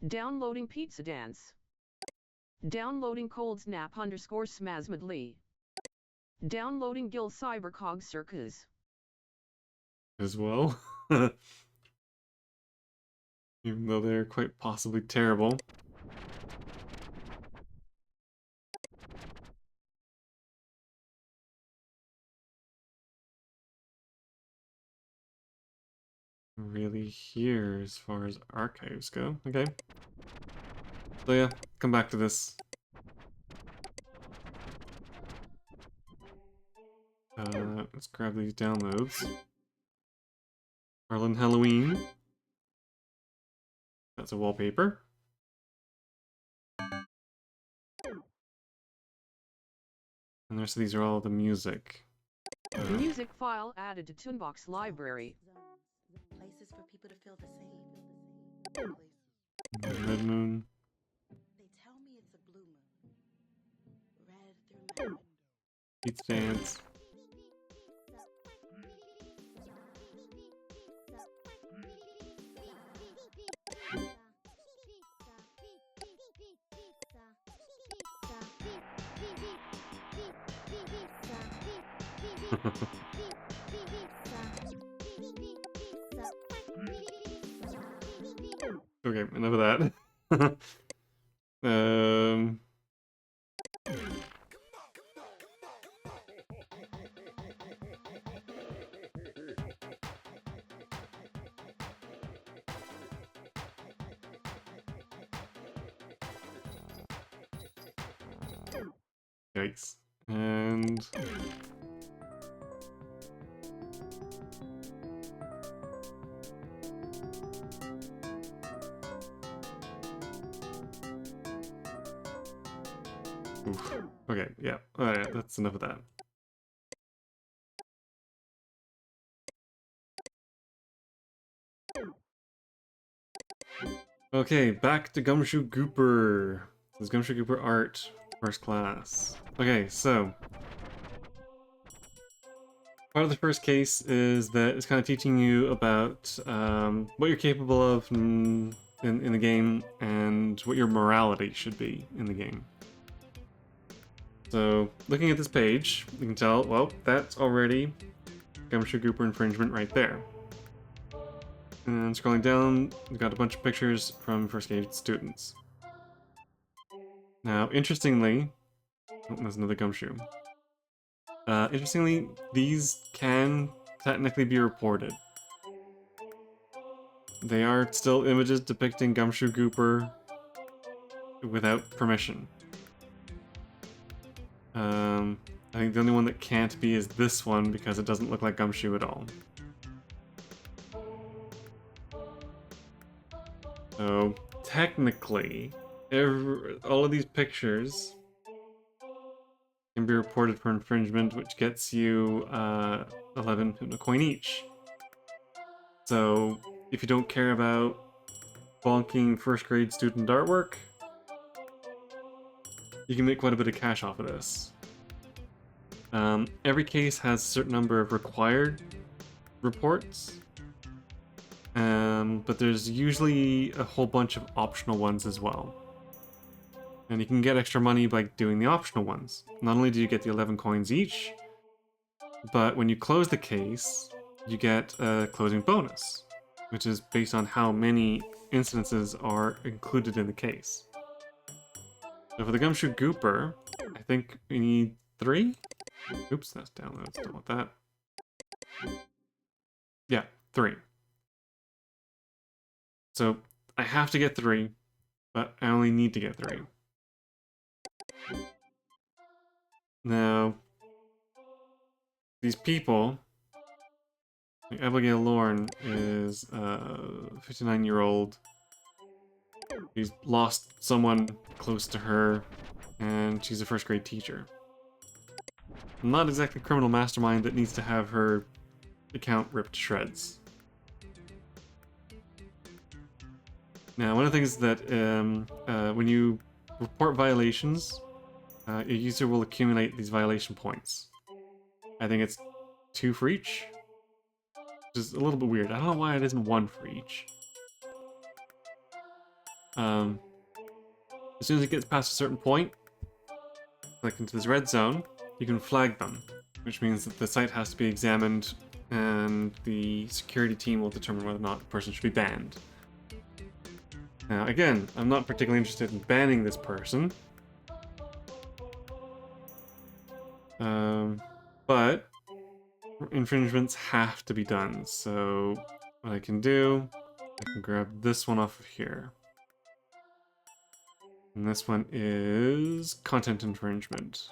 Downloading Pizza Dance. Downloading Cold Snap _ Smazmadly. Downloading Gil Cybercog Circus. As well. Even though they're quite possibly terrible. Really here as far as archives go. Okay. So yeah, come back to this. Let's grab these downloads. Ireland Halloween. That's a wallpaper. And the rest of these are all the music. Music file added to Toonbox library. Places for people to feel the same. Places. Red Moon. They tell me it's a blue moon. Red through my window. Pizza Dance. Okay, enough of that. Yikes. And... Oof. Okay, yeah. Alright, that's enough of that. Okay, back to Gumshoe Gooper. This is Gumshoe Gooper art, first class. Okay, so... part of the first case is that it's kind of teaching you about what you're capable of in the game and what your morality should be in the game. So, looking at this page, you can tell, well, that's already Gumshoe Gooper infringement right there. And scrolling down, we've got a bunch of pictures from first grade students. Now, interestingly, oh, there's another gumshoe. Interestingly, these can technically be reported. They are still images depicting Gumshoe Gooper without permission. I think the only one that can't be is this one because it doesn't look like Gumshoe at all. So, technically, all of these pictures can be reported for infringement, which gets you 11 Hypnocoin each. So, if you don't care about bonking first grade student artwork, you can make quite a bit of cash off of this. Every case has a certain number of required reports, but there's usually a whole bunch of optional ones as well. And you can get extra money by doing the optional ones. Not only do you get the 11 coins each, but when you close the case, you get a closing bonus, which is based on how many incidences are included in the case. So for the Gumshoe Gooper, I think we need 3? Oops, that's downloads, don't want that. Yeah, 3. So I have to get 3, but I only need to get 3. Now, these people, like Abigail Lorne is a 59-year-old. She's lost someone close to her, and she's a first grade teacher. Not exactly a criminal mastermind that needs to have her account ripped to shreds. Now, one of the things that when you report violations, a user will accumulate these violation points. I think it's 2 for each, which is a little bit weird. I don't know why it isn't 1 for each. As soon as it gets past a certain point, like into this red zone, you can flag them, which means that the site has to be examined and the security team will determine whether or not the person should be banned. Now, again, I'm not particularly interested in banning this person, but infringements have to be done. So what I can do, I can grab this one off of here. And this one is content infringement.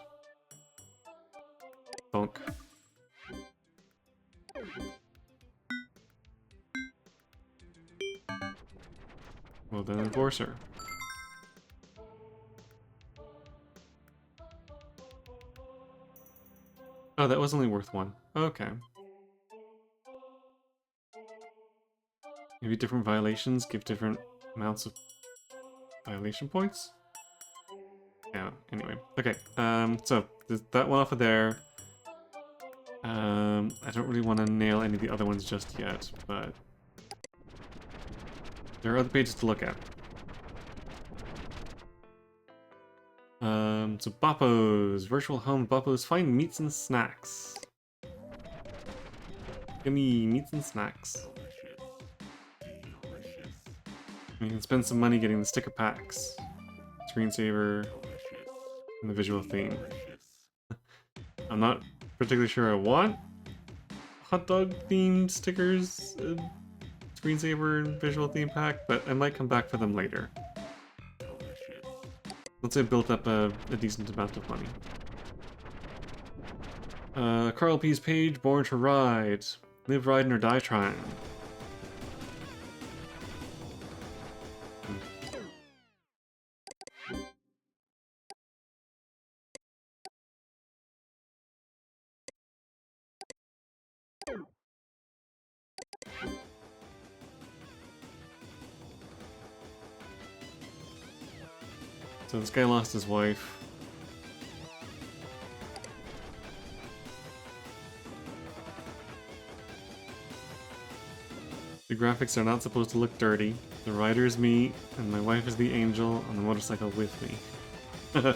Bonk. Well done, enforcer. Oh, that was only worth 1. Okay. Maybe different violations give different amounts of violation points? Yeah, anyway. Okay, so there's that one off of there. I don't really want to nail any of the other ones just yet, but there are other pages to look at. So Boppos, virtual home Boppos, find meats and snacks. Give me meats and snacks. You can spend some money getting the sticker packs, screensaver, and the visual theme. I'm not particularly sure I want hot dog themed stickers, screensaver, and visual theme pack, but I might come back for them later. Let's say I built up a decent amount of money. Carl P's page, Born to Ride. Live riding or die trying. So this guy lost his wife. The graphics are not supposed to look dirty. The rider is me, and my wife is the angel on the motorcycle with me. It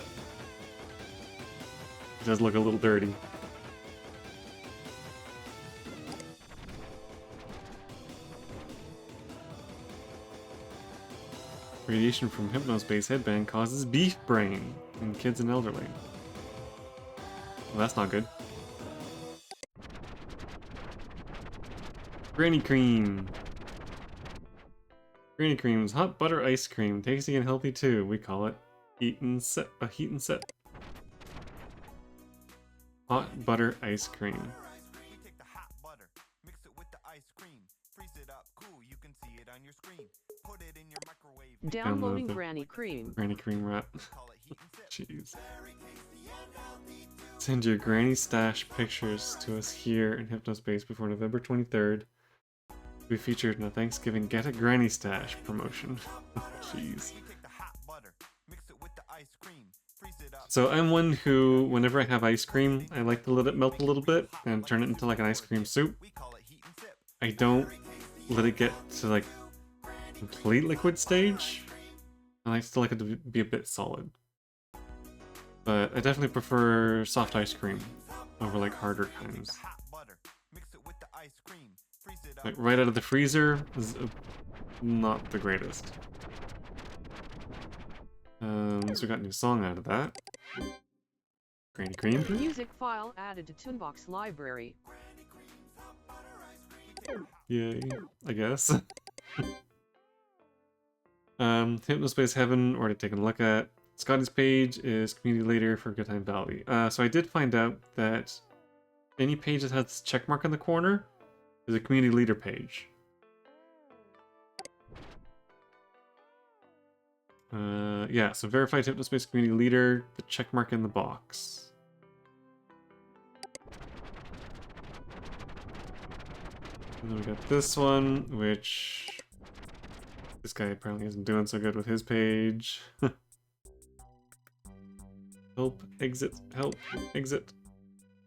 does look a little dirty. Radiation from Hypnospace headband causes beef brain in kids and elderly. Well, that's not good. Granny cream. Granny cream's hot butter ice cream, tasty and healthy too. We call it heat and set. Hot butter ice cream. Downloading Granny Cream. Granny cream wrap. Jeez. Send your granny stash pictures to us here in Hypnospace before November 23rd. We featured in a Thanksgiving Get a Granny Stash promotion. Jeez. So I'm one who, whenever I have ice cream, I like to let it melt a little bit and turn it into like an ice cream soup. I don't let it get to like complete liquid stage, and I still like it to be a bit solid. But I definitely prefer soft ice cream over like harder kinds. Like right out of the freezer is not the greatest. So we got a new song out of that. Granny Cream. Music file added to Toonbox library. Yay, I guess. Hypnospace Heaven, already taken a look at. Scotty's page is community leader for Good Time Valley. So I did find out that any page that has this check mark in the corner is a community leader page. Yeah, so verified Hypnospace community leader, the check mark in the box. And then we got this one, which this guy apparently isn't doing so good with his page. Help, exit, help, exit.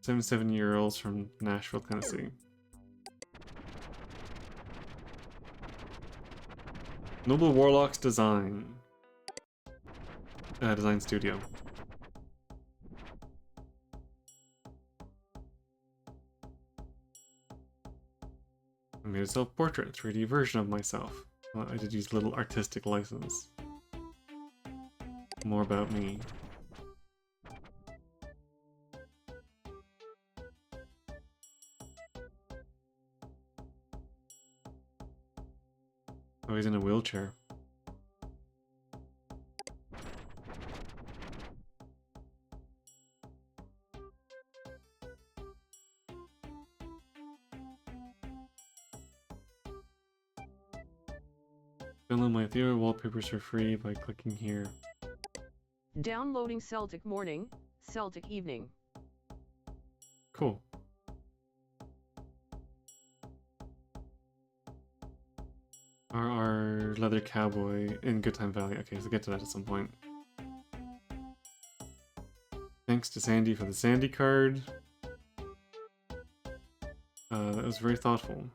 77-year-olds from Nashville, Tennessee. Noble Warlock's Design. Design Studio. I made a self-portrait, 3D version of myself. I did use a little artistic license. More about me. Oh, he's in a wheelchair. Download my theater wallpapers for free by clicking here. Downloading Celtic morning, Celtic evening. Cool. Our leather cowboy in Good Time Valley. Okay, so we'll get to that at some point. Thanks to Sandy for the Sandy card. That was very thoughtful.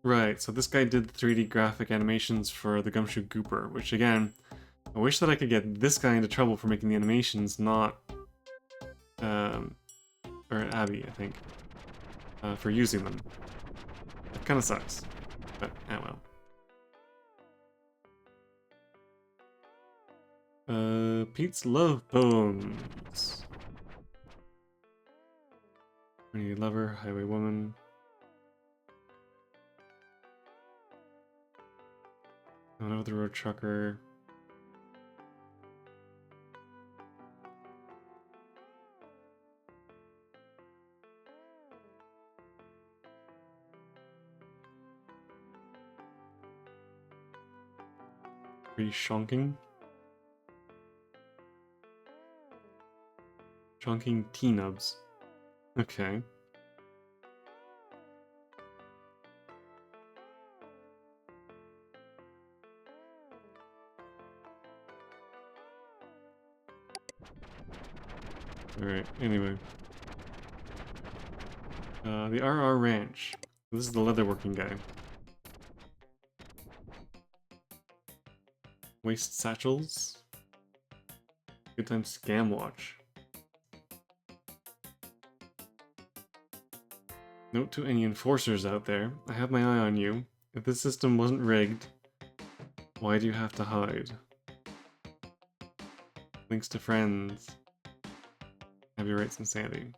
Right, so this guy did the 3D graphic animations for the Gumshoe Gooper, which again, I wish that I could get this guy into trouble for making the animations, not, or Abby, I think, for using them. It kind of sucks, but oh well. Pete's Love Bones. Community Lover, Highway Woman. Going over the road trucker. Pretty shonking. Shonking T-nubs. Okay. Alright, anyway. The RR Ranch. This is the leatherworking guy. Waist satchels. Good time scam watch. Note to any enforcers out there, I have my eye on you. If this system wasn't rigged, why do you have to hide? Links to friends. Abby Wrights and Sandy.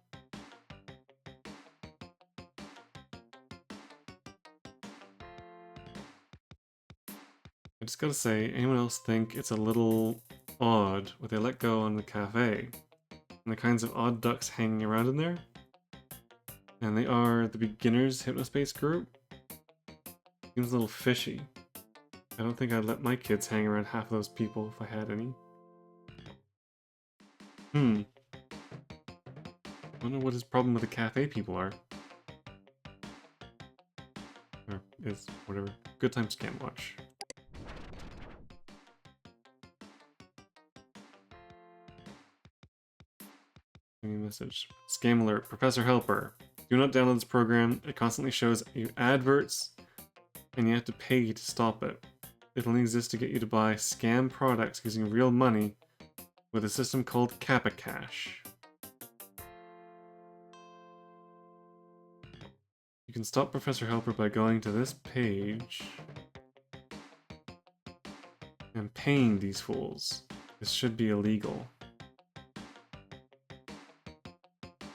I just gotta say, anyone else think it's a little odd what they let go on the cafe? And the kinds of odd ducks hanging around in there? And they are the beginners Hypnospace group? Seems a little fishy. I don't think I'd let my kids hang around half of those people if I had any. I wonder what his problem with the cafe people are. Or is, whatever. Good time scam watch. Any message. Scam alert. Professor Helper. Do not download this program. It constantly shows you adverts, and you have to pay to stop it. It only exists to get you to buy scam products using real money with a system called Kappa Cash. You can stop Professor Helper by going to this page and paying these fools. This should be illegal.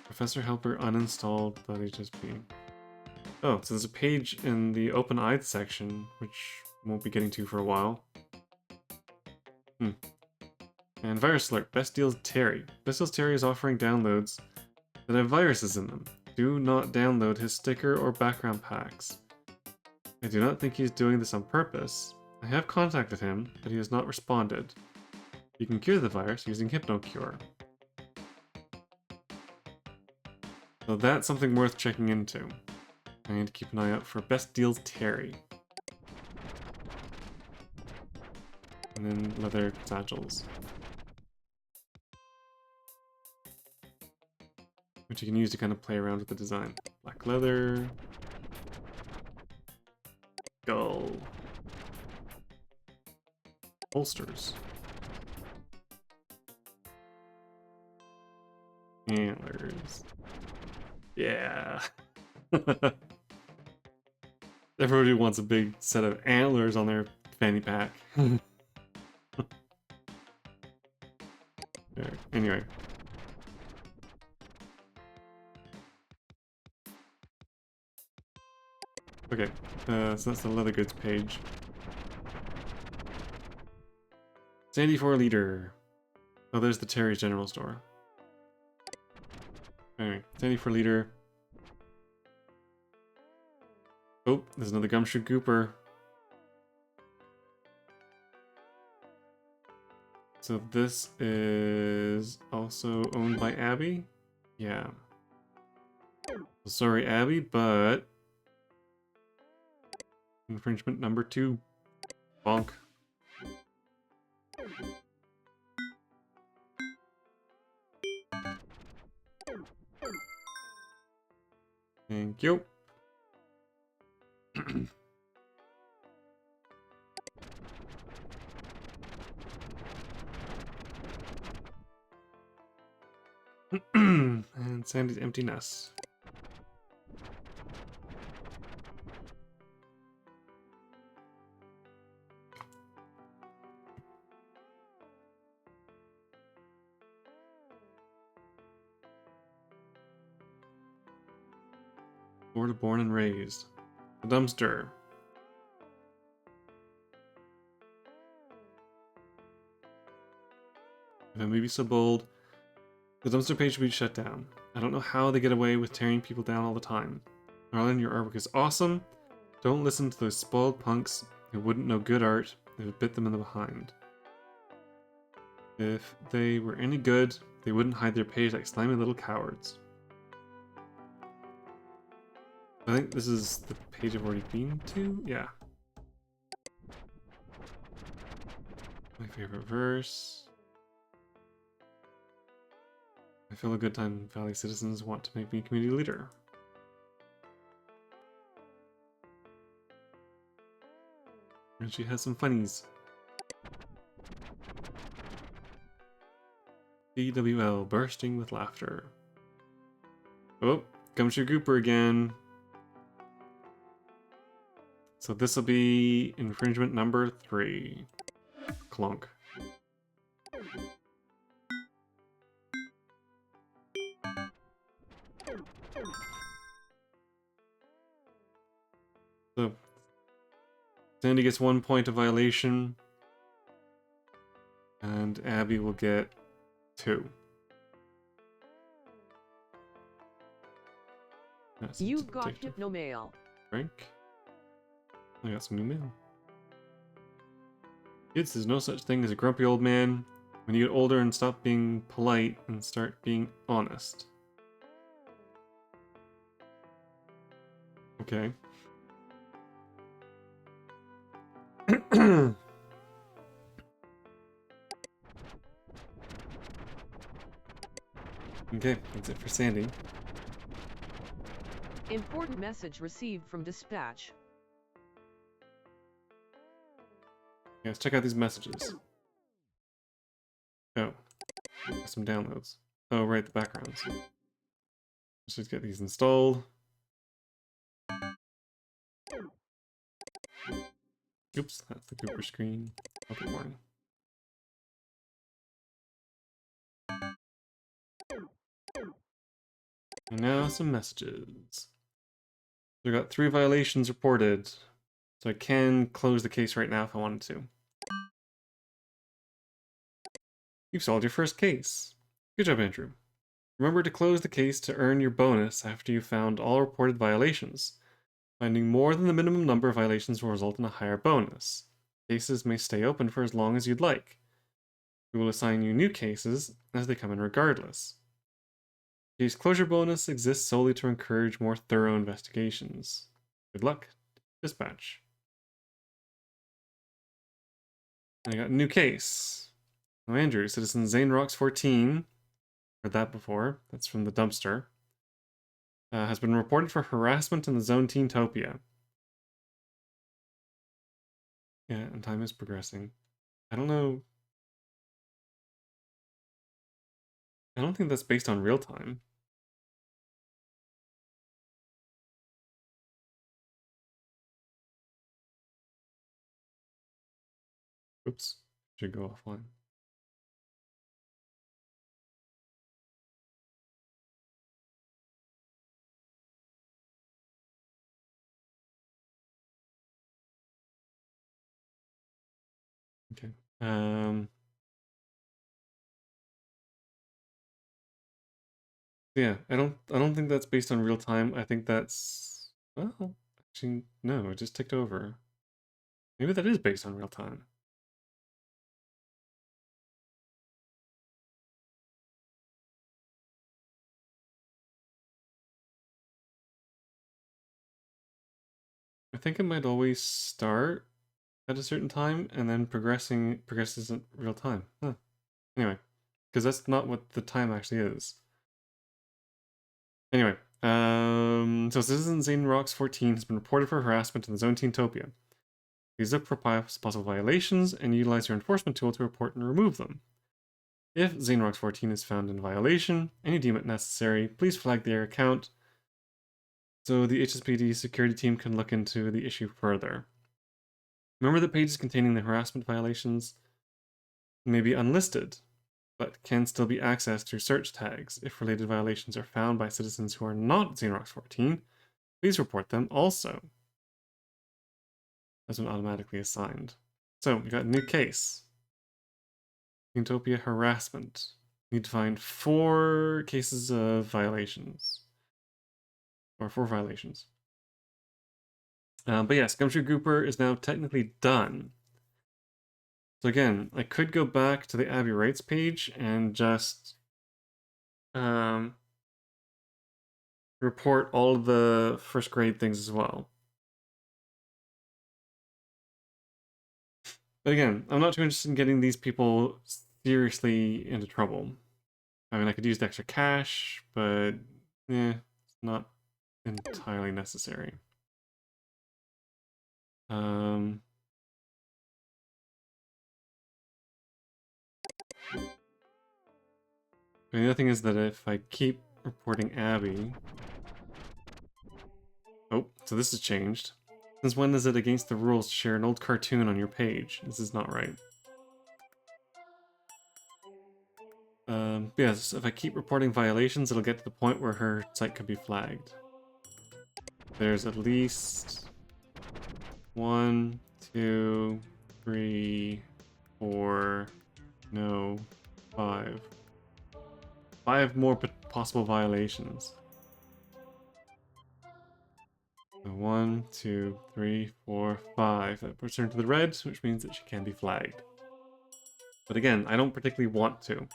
Professor Helper uninstalled .hsp. Oh, so there's a page in the Open Eyed section, which won't be getting to for a while. And Virus Alert, Best Deals Terry. Best Deals Terry is offering downloads that have viruses in them. Do not download his sticker or background packs. I do not think he's doing this on purpose. I have contacted him, but he has not responded. You can cure the virus using HypnoCure. So that's something worth checking into. I need to keep an eye out for Best Deals Terry. And then leather satchels. Which you can use to kind of play around with the design. Black leather. Skull. Holsters. Antlers. Yeah. Everybody wants a big set of antlers on their fanny pack. Anyway. Okay, so that's the leather goods page. 74 liter. Oh, there's the Terry's General Store. Anyway, 74 liter. Oh, there's another Gumshoe Gooper. So this is also owned by Abby? Yeah. Sorry, Abby, but infringement number 2. Bonk. Thank you. And Sandy's empty nest. Florida born and raised. The dumpster. If I may be so bold, the dumpster page should be shut down. I don't know how they get away with tearing people down all the time. Arlen, your artwork is awesome. Don't listen to those spoiled punks who wouldn't know good art if it bit them in the behind. If they were any good, they wouldn't hide their page like slimy little cowards. I think this is the page I've already been to? Yeah. My favorite verse. I feel a good time Valley citizens want to make me community leader. And she has some funnies. DWL, bursting with laughter. Oh, Gumshoe Gooper again. So this will be infringement number 3. Clunk. So Sandy gets 1 point of violation, and Abby will get 2. That's You got addictive. hypnomail. Frank? I got some new mail. Kids, there's no such thing as a grumpy old man when you get older and stop being polite and start being honest. Okay. Okay, that's it for Sandy. Important message received from dispatch. Yeah, let's check out these messages. Oh, some downloads. Oh, right, the backgrounds. Let's just get these installed. Oops, that's the Gooper screen. Open warning. And now some messages. We got 3 violations reported, so I can close the case right now if I wanted to. You've solved your first case. Good job, Andrew. Remember to close the case to earn your bonus after you found all reported violations. Finding more than the minimum number of violations will result in a higher bonus. Cases may stay open for as long as you'd like. We will assign you new cases as they come in regardless. Case closure bonus exists solely to encourage more thorough investigations. Good luck. Dispatch. And I got a new case. Oh, Andrew, Citizen Zane Rocks 14. Heard that before. That's from the dumpster. Has been reported for harassment in the zone Teentopia. Yeah, and time is progressing. I don't know. I don't think that's based on real time. Oops. Should go offline. Okay. Yeah, I don't think that's based on real time. I think that's, well, actually no, it just ticked over. Maybe that is based on real time. I think it might always start at a certain time and then progresses in real time. Huh. Anyway, because that's not what the time actually is. Anyway, so Citizen Zane Rocks 14 has been reported for harassment in the zone Teentopia. Please look for possible violations and utilize your enforcement tool to report and remove them. If Xenrox 14 is found in violation and you deem it necessary, please flag their account so the HSPD security team can look into the issue further. Remember that pages containing the harassment violations may be unlisted, but can still be accessed through search tags. If related violations are found by citizens who are not Xenrox 14, please report them also. That's been automatically assigned. So, we got a new case. Teentopia Harassment. Need to find 4 cases of violations. Or 4 violations. But yes, Gumshoe Gooper is now technically done. So again, I could go back to the Abbey Rights page and just report all of the first grade things as well. But again, I'm not too interested in getting these people seriously into trouble. I mean, I could use the extra cash, but it's not entirely necessary. The other thing is that if I keep reporting Abby... Oh, so this has changed. Since when is it against the rules to share an old cartoon on your page? This is not right. Yes, if I keep reporting violations, it'll get to the point where her site could be flagged. There's at least 1, 2, 3, 4, no, 5. 5 more possible violations. So 1, 2, 3, 4, 5. That puts her into the red, which means that she can be flagged. But again, I don't particularly want to.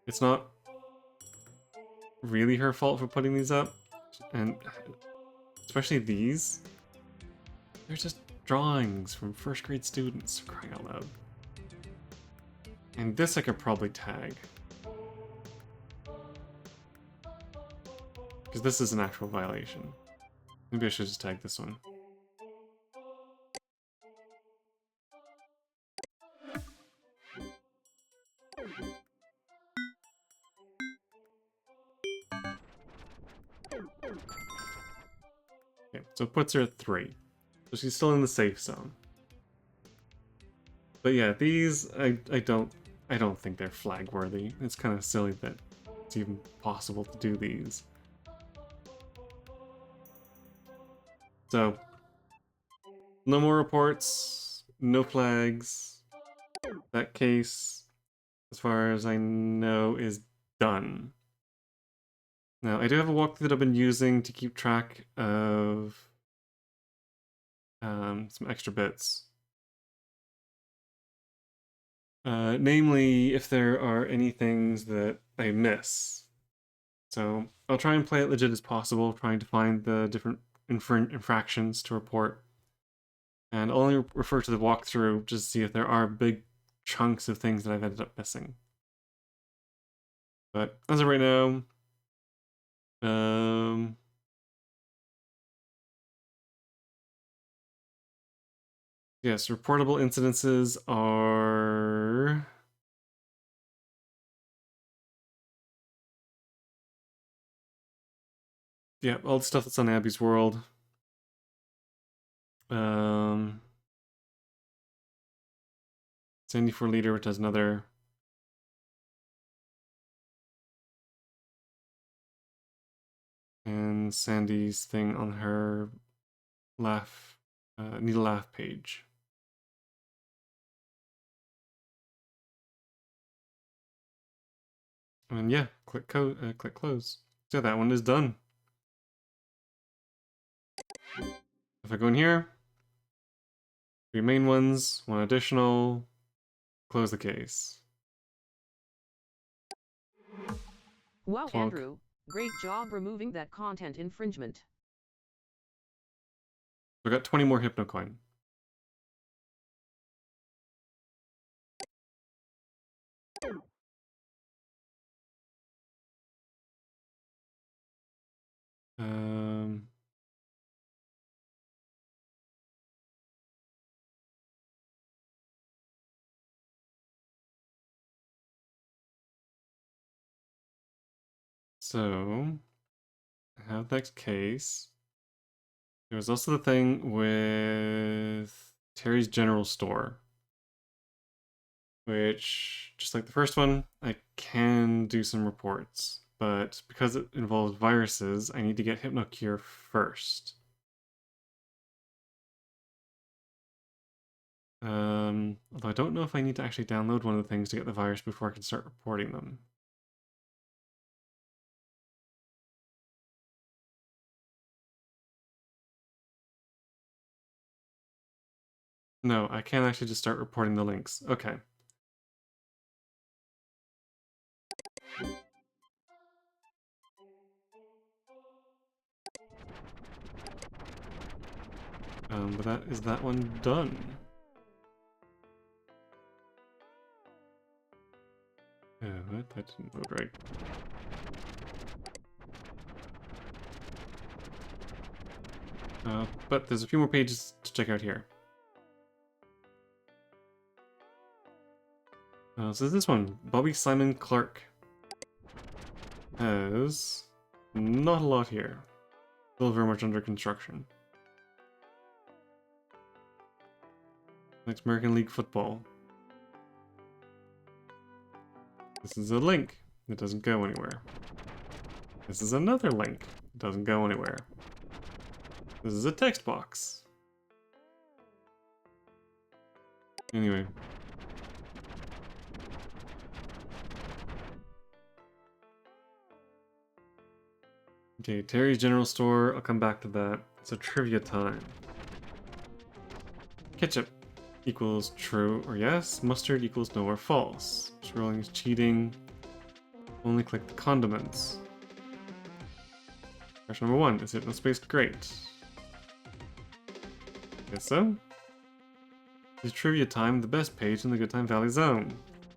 It's not really her fault for putting these up, and especially these. They're just drawings from first grade students, crying out loud. And this I could probably tag. Because this is an actual violation. Maybe I should just tag this one. Okay, so it puts her at 3. So she's still in the safe zone. But yeah, these I don't think they're flag worthy. It's kind of silly that it's even possible to do these. So no more reports, no flags. That case, as far as I know, is done. Now, I do have a walkthrough that I've been using to keep track of some extra bits. Namely, if there are any things that I miss. So I'll try and play it legit as possible, trying to find the different infractions to report. And I'll only refer to the walkthrough just to see if there are big chunks of things that I've ended up missing. But as of right now, yes, reportable incidences are... Yeah, all the stuff that's on Abby's World. Sandy for Leader, which has another. And Sandy's thing on her needle laugh page. And yeah, click close. So that one is done. If I go in here, 3 main ones, 1 additional, close the case. Wow, Plonk. Andrew, great job removing that content infringement. We got 20 more Hypnocoin. So, I have that case. There was also the thing with Terry's General Store, which, just like the first one, I can do some reports, but because it involves viruses, I need to get HypnoCure first. Although I don't know if I need to actually download one of the things to get the virus before I can start reporting them. No, I can actually just start reporting the links. Okay. But is that one done? What? That didn't load right. But there's a few more pages to check out here. So this one, Bobby Simon Clark, has not a lot here. Still very much under construction. Next, American League Football. This is a link. It doesn't go anywhere. This is another link. It doesn't go anywhere. This is a text box. Anyway. Okay, Terry's General Store. I'll come back to that. It's a trivia time. Ketchup equals true or yes. Mustard equals no or false. Scrolling is cheating. Only click the condiments. Question number 1. Is Hypnospace great? Guess so. Is trivia time the best page in the Good Time Valley Zone?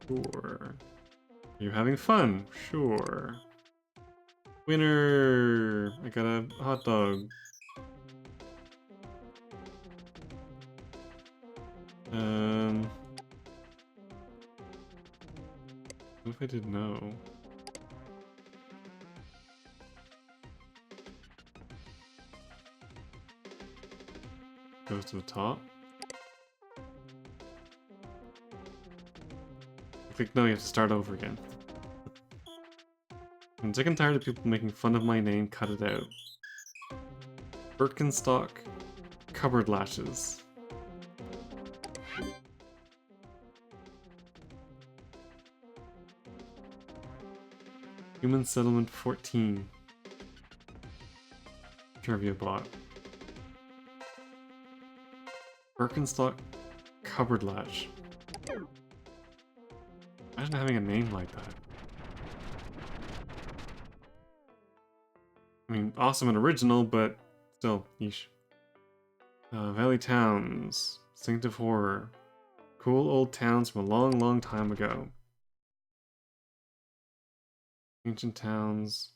Sure. Are you having fun? Sure. Winner! I got a hot dog. What if I did no? Goes to the top. Click no, you have to start over again. I'm sick and tired of people making fun of my name, cut it out. Birkenstock cupboard latches. Human Settlement 14. Trivia bot. Birkenstock cupboard latch. Imagine having a name like that. I mean, awesome and original, but still, yeesh. Valley Towns. Distinctive horror. Cool old towns from a long, long time ago. Ancient towns.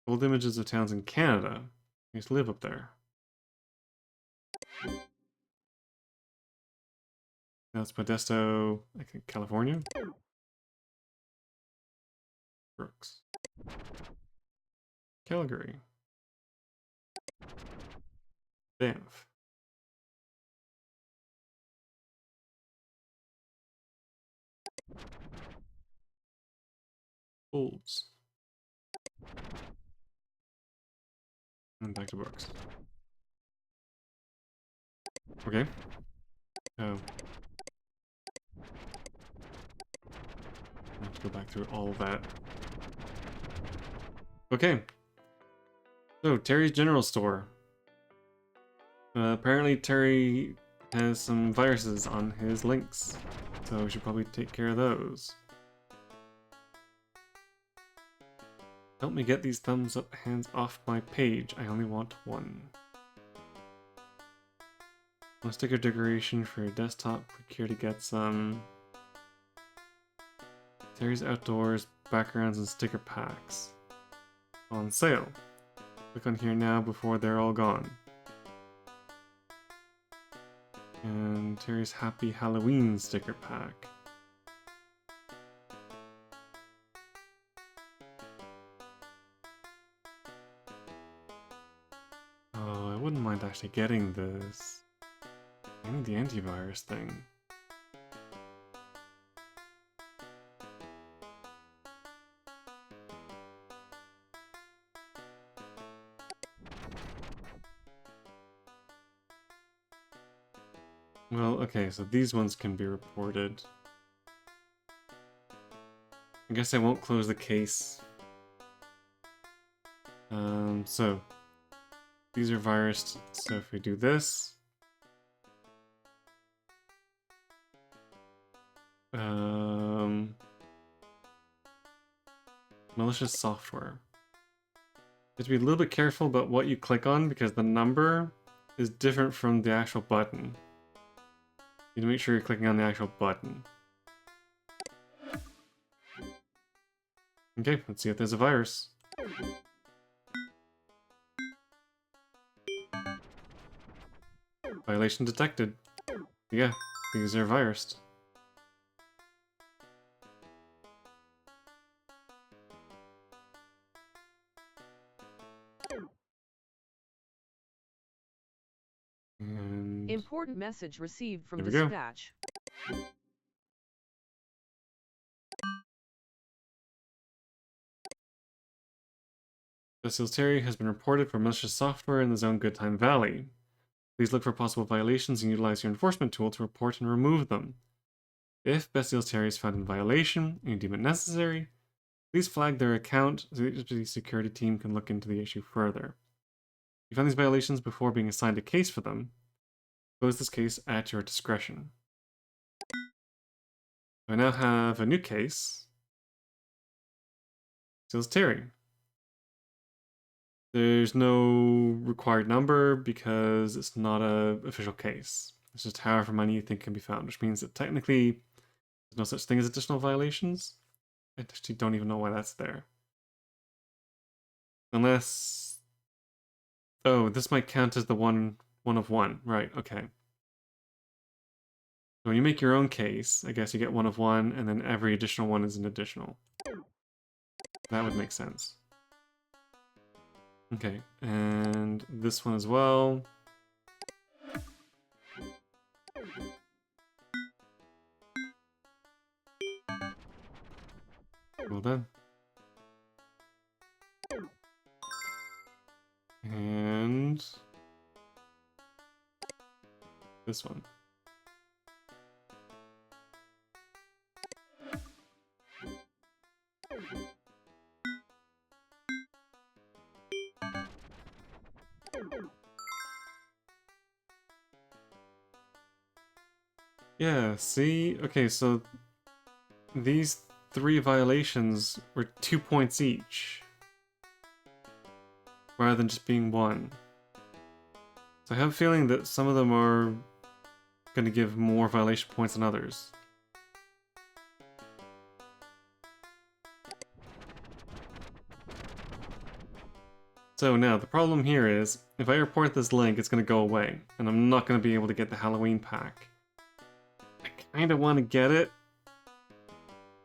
Old images of towns in Canada. I used to live up there. That's Modesto, I think, California. Brooks. Calgary. Banff. Olds. And back to Brooks. Okay. Oh. I have to go back through all of that. Okay. So, Terry's General Store. Apparently Terry has some viruses on his links, so we should probably take care of those. Help me get these thumbs up hands off my page. I only want one. Want sticker decoration for your desktop. Click here to get some. Terry's Outdoors backgrounds and sticker packs. On sale. Click on here now before they're all gone. And Terry's Happy Halloween sticker pack. Oh, I wouldn't mind actually getting this. I need the antivirus thing. Well, okay, so these ones can be reported. I guess I won't close the case. So these are virused, so if we do this, malicious software. You have to be a little bit careful about what you click on because the number is different from the actual button. You need to make sure you're clicking on the actual button. Okay, let's see if there's a virus. Violation detected. Yeah, these are virused. And Important message received from There we go. dispatch. Bestial's Terry has been reported for malicious software in the Zone Good Time Valley. Please look for possible violations and utilize your enforcement tool to report and remove them. If Bestial's Terry is found in violation and you deem it necessary, please flag their account so the security team can look into the issue further. If you found these violations before being assigned a case for them, close this case at your discretion. I now have a new case. Bestial's Terry. There's no required number because it's not an official case. It's just however many you think can be found, which means that technically there's no such thing as additional violations. I actually don't even know why that's there. Unless... Oh, this might count as the one of one. Right, okay. So when you make your own case, I guess you get one of one, and then every additional one is an additional. That would make sense. Okay, and this one as well. Well done. And this one. Yeah, see? Okay, so these 3 violations were 2 points each, rather than just being 1. So I have a feeling that some of them are going to give more violation points than others. So now, the problem here is, if I report this link, it's going to go away, and I'm not going to be able to get the Halloween pack. I kind of want to get it,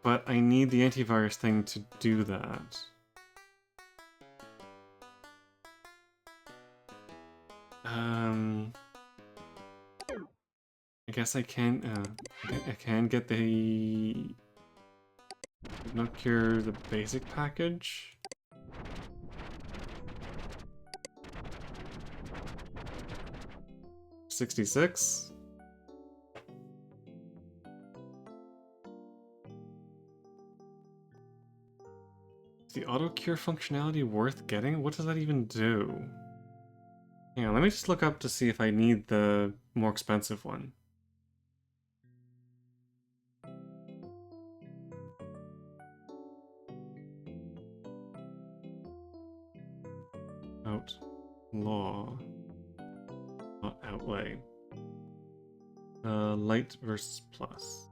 but I need the antivirus thing to do that. I guess I can get the not cure the basic package. $66. Is the auto cure functionality worth getting? What does that even do? Hang on, let me just look up to see if I need the more expensive one. Outlaw. Not outlay. Light versus plus.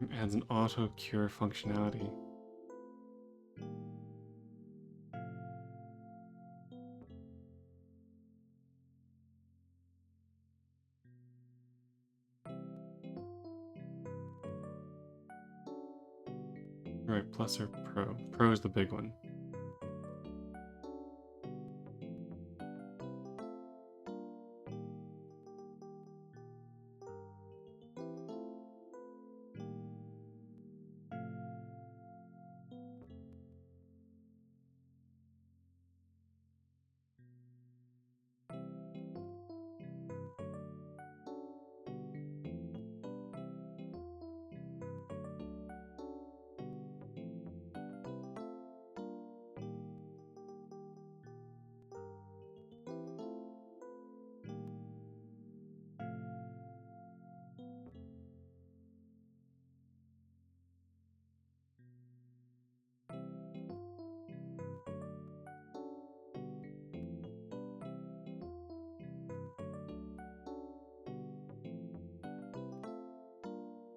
It adds an auto cure functionality. Right, plus or pro? Pro is the big one.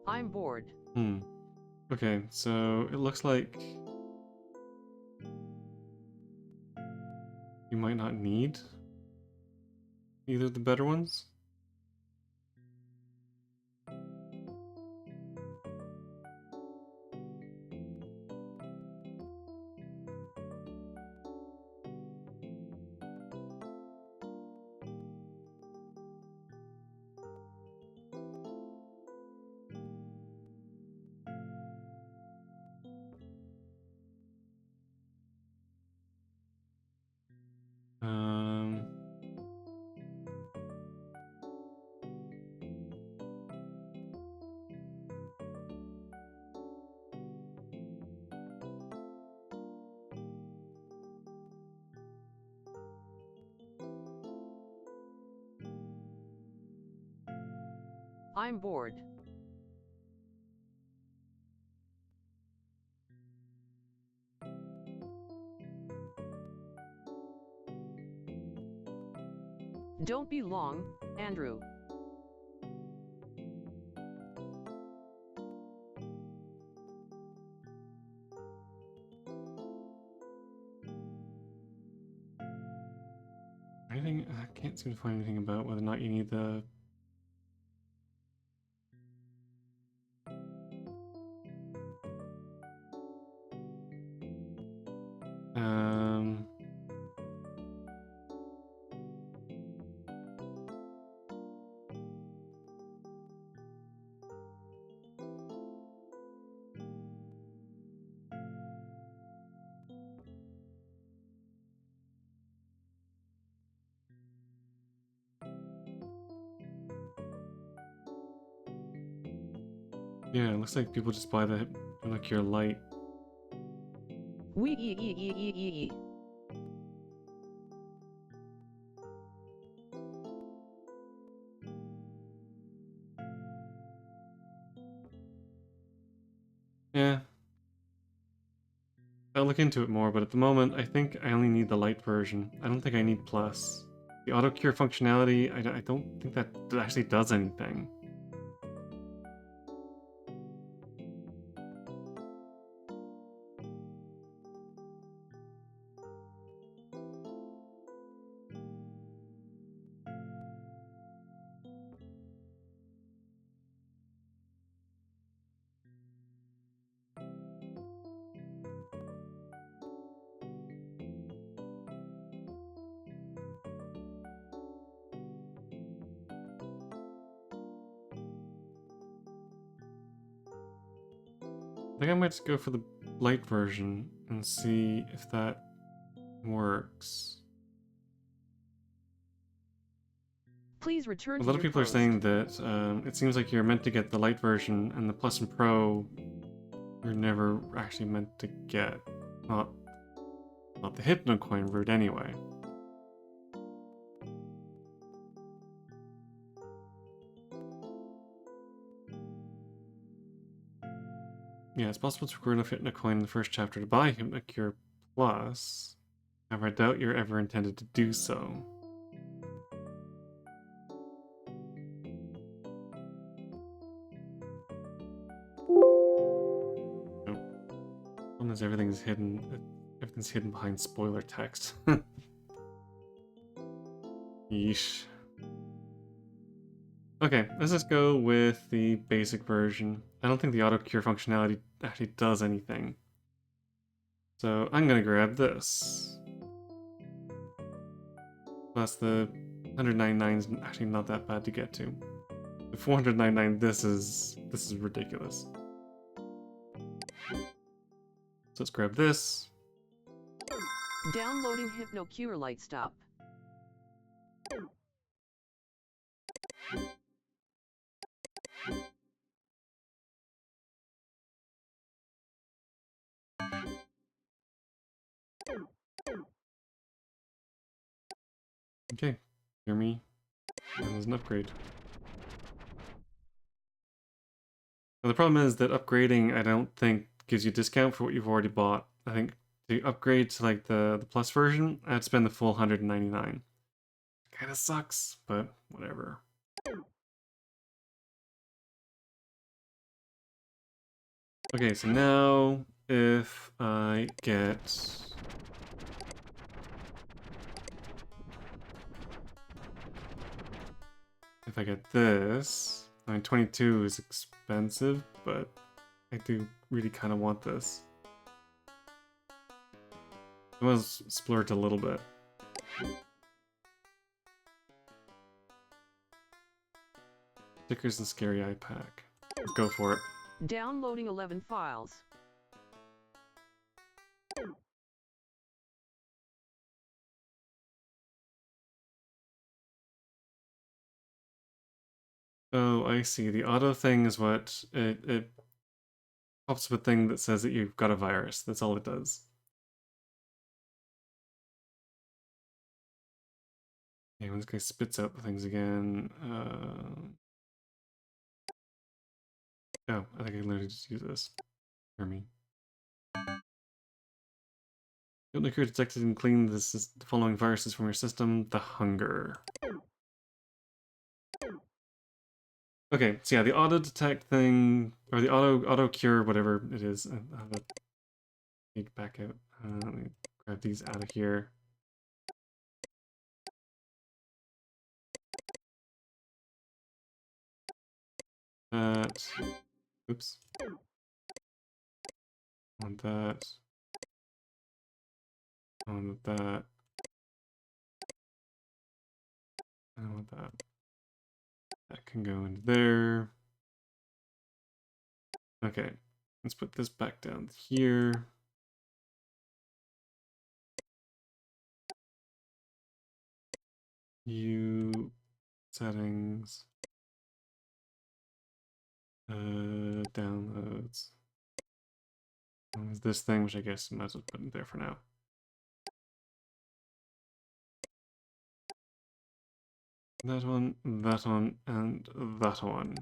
I'm bored. Okay, so it looks like you might not need either of the better ones. I'm bored. Don't be long, Andrew. Anything? I can't seem to find anything about whether or not you need the... Yeah, it looks like people just buy the Hypnocure light. Wee. Yeah. I'll look into it more, but at the moment, I think I only need the light version. I don't think I need plus. The auto cure functionality, I don't think that actually does anything. I think I might just go for the light version and see if that works. Please return A to lot of your people are post. saying that it seems like you're meant to get the light version, and the plus and pro you're never actually meant to get. Not the Hypnocoin route anyway. Yeah, it's possible to acquire enough Hypnocoin in the first chapter to buy Hypnocure Plus. However, I doubt you're ever intended to do so. Nope. Problem is everything's hidden. Everything's hidden behind spoiler text. Yeesh. Okay, let's just go with the basic version. I don't think the auto cure functionality actually does anything. So I'm gonna grab this. Plus the 199 is actually not that bad to get to. The 499, this is ridiculous. So let's grab this. Downloading Hypnocure Light Stop. Okay, hear me. And there's an upgrade. Now the problem is that upgrading, I don't think gives you a discount for what you've already bought. I think to upgrade to like the plus version, I'd spend the full 199. Kinda sucks, but whatever. Okay, so now if I get... If I get this, I mean 22 is expensive, but I do really kind of want this. I was splurged a little bit. Stickers and Scary Eye Pack. Let's go for it. Downloading 11 files. Oh, I see. The auto thing is what it pops up a thing that says that you've got a virus. That's all it does. Okay, when this guy spits out the things again, Oh, I think I literally just use this for me. Don't cure detected and clean the following viruses from your system. The hunger. Okay, so yeah, the auto detect thing, or the auto cure, whatever it is. I'll have to take back out. Let me grab these out of here. That. Oops. Want that. I want that. I want that. That can go into there. Okay, let's put this back down here. You settings. Downloads. There's this thing, which I guess I might as well put in there for now. That one, and that one.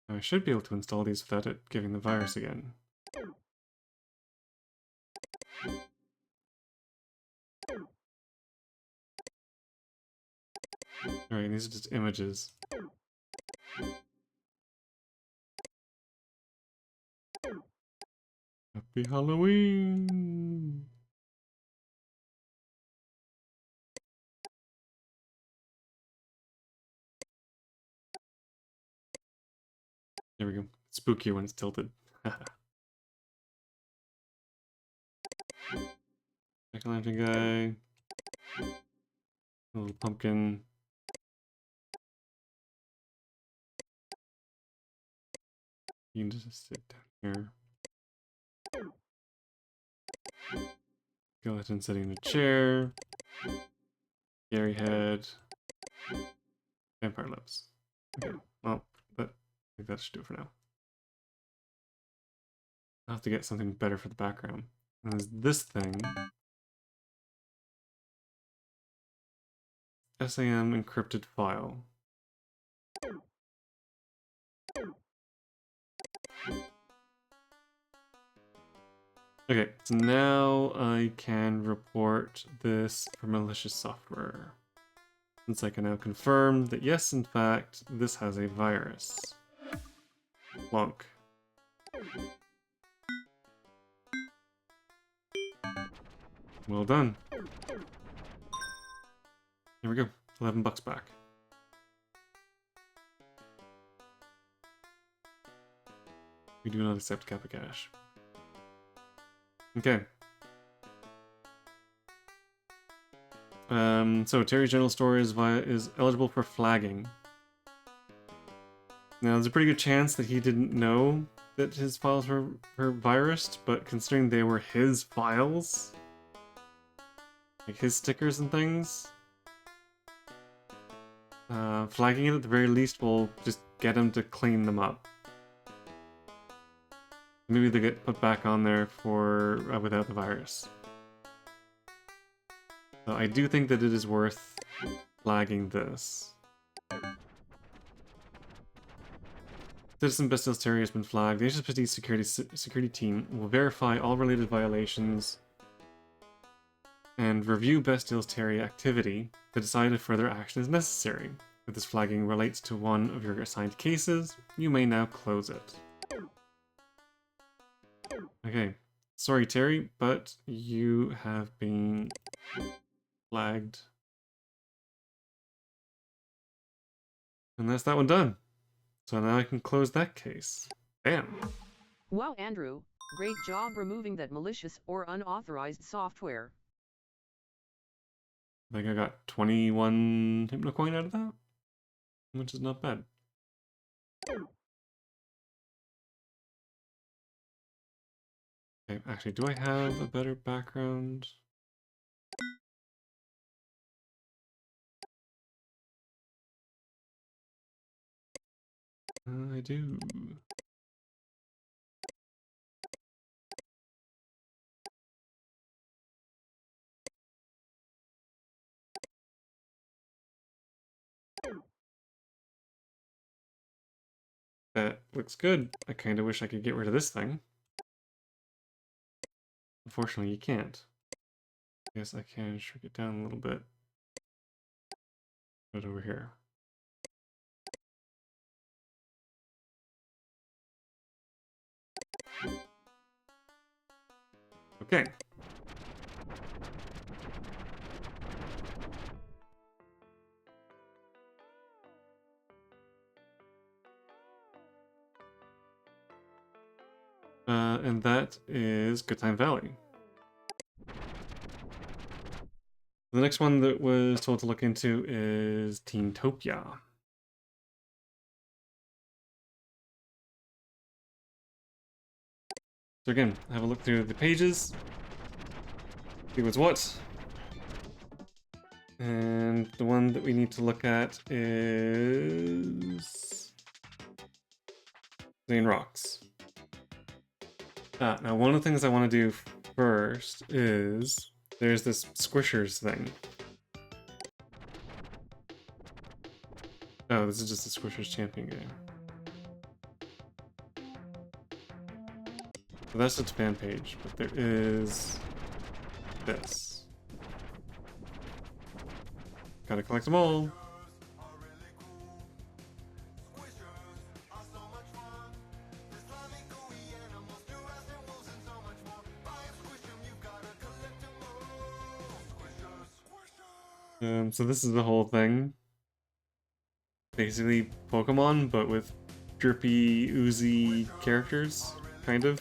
I should be able to install these without it giving the virus again. Alright, these are just images. Happy Halloween! There we go. Spookier when it's tilted. Jack-o'-lantern guy. Little pumpkin. You can just sit down here. Skeleton sitting in a chair. Scary head. Vampire lips. Okay, well, I think that should do it for now. I'll have to get something better for the background. And there's this thing. SAM encrypted file. Okay, so now I can report this for malicious software. Since I can now confirm that yes, in fact, this has a virus. Plonk. Well done. Here we go. $11 back. We do not accept Kappa Cash. Okay. So Terry's general store is eligible for flagging. Now, there's a pretty good chance that he didn't know that his files were virused, but considering they were his files, like his stickers and things, flagging it at the very least will just get him to clean them up. Maybe they get put back on there for without the virus. So I do think that it is worth flagging this. Citizen Bestial's Terry has been flagged. The HSPD security team will verify all related violations and review Bestial's Terry activity to decide if further action is necessary. If this flagging relates to one of your assigned cases, you may now close it. Okay, sorry Terry, but you have been flagged. And that's that one done. So now I can close that case. Bam! Wow, Andrew, great job removing that malicious or unauthorized software. I think I got 21 Hypnocoin out of that, which is not bad. Okay, actually, do I have a better background? I do. That looks good. I kind of wish I could get rid of this thing. Unfortunately, you can't. I guess I can shrink it down a little bit. Put it over here. Okay. And that is Good Time Valley. The next one that was told to look into is Teentopia. So again, have a look through the pages, see what's what. And the one that we need to look at is Zane Rocks. Now one of the things I want to do first is there's this Squishers thing. Oh, this is just a Squishers champion game. So that's the Japan page, but there is this. Gotta collect them all. So this is the whole thing. Basically Pokemon, but with drippy, oozy characters, kind of.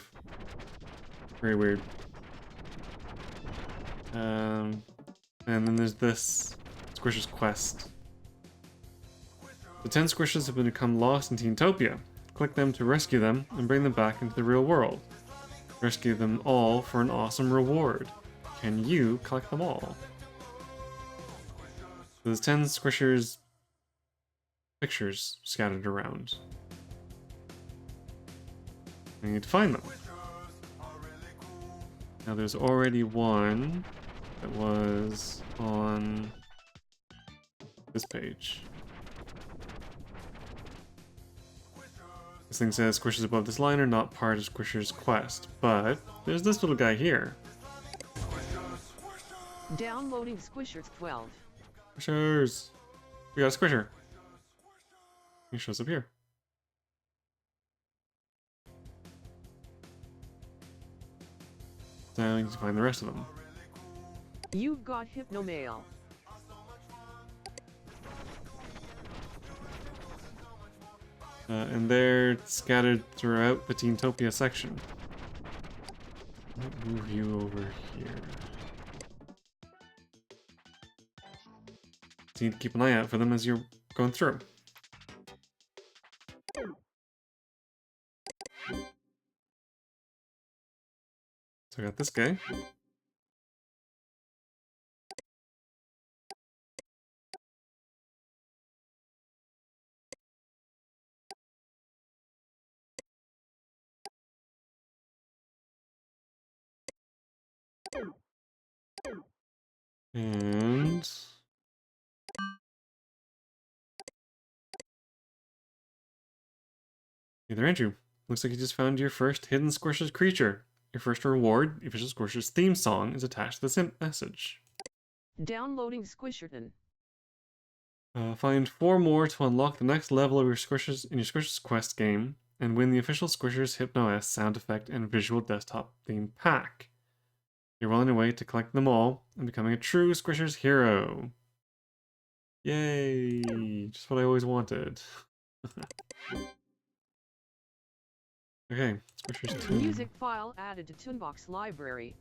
Very weird. And then there's this Squishers quest. The 10 Squishers have become lost in Teentopia. Click them to rescue them and bring them back into the real world. Rescue them all for an awesome reward. Can you collect them all? So there's 10 Squishers pictures scattered around. I need to find them. Now there's already one that was on this page. This thing says Squishers above this line are not part of Squishers' quest, but there's this little guy here. Downloading Squishers 12. Squishers! We got a Squisher. He shows up here. Now you can find the rest of them. You've got Hypnomail. And they're scattered throughout the Teentopia section. I'll move you over here. So you need to keep an eye out for them as you're going through. So I got this guy. And hey there, Andrew. Looks like you just found your first hidden Squishers creature. Your first reward, the official Squishers theme song, is attached to this message. Downloading Squisherton. Find 4 more to unlock the next level of your Squishers in your Squishers Quest game, and win the official Squishers Hypno S sound effect and visual desktop theme pack. You're well on your way to collect them all and becoming a true Squishers hero. Yay! Just what I always wanted. Okay, Squishers 2. Music file added to Toonbox library.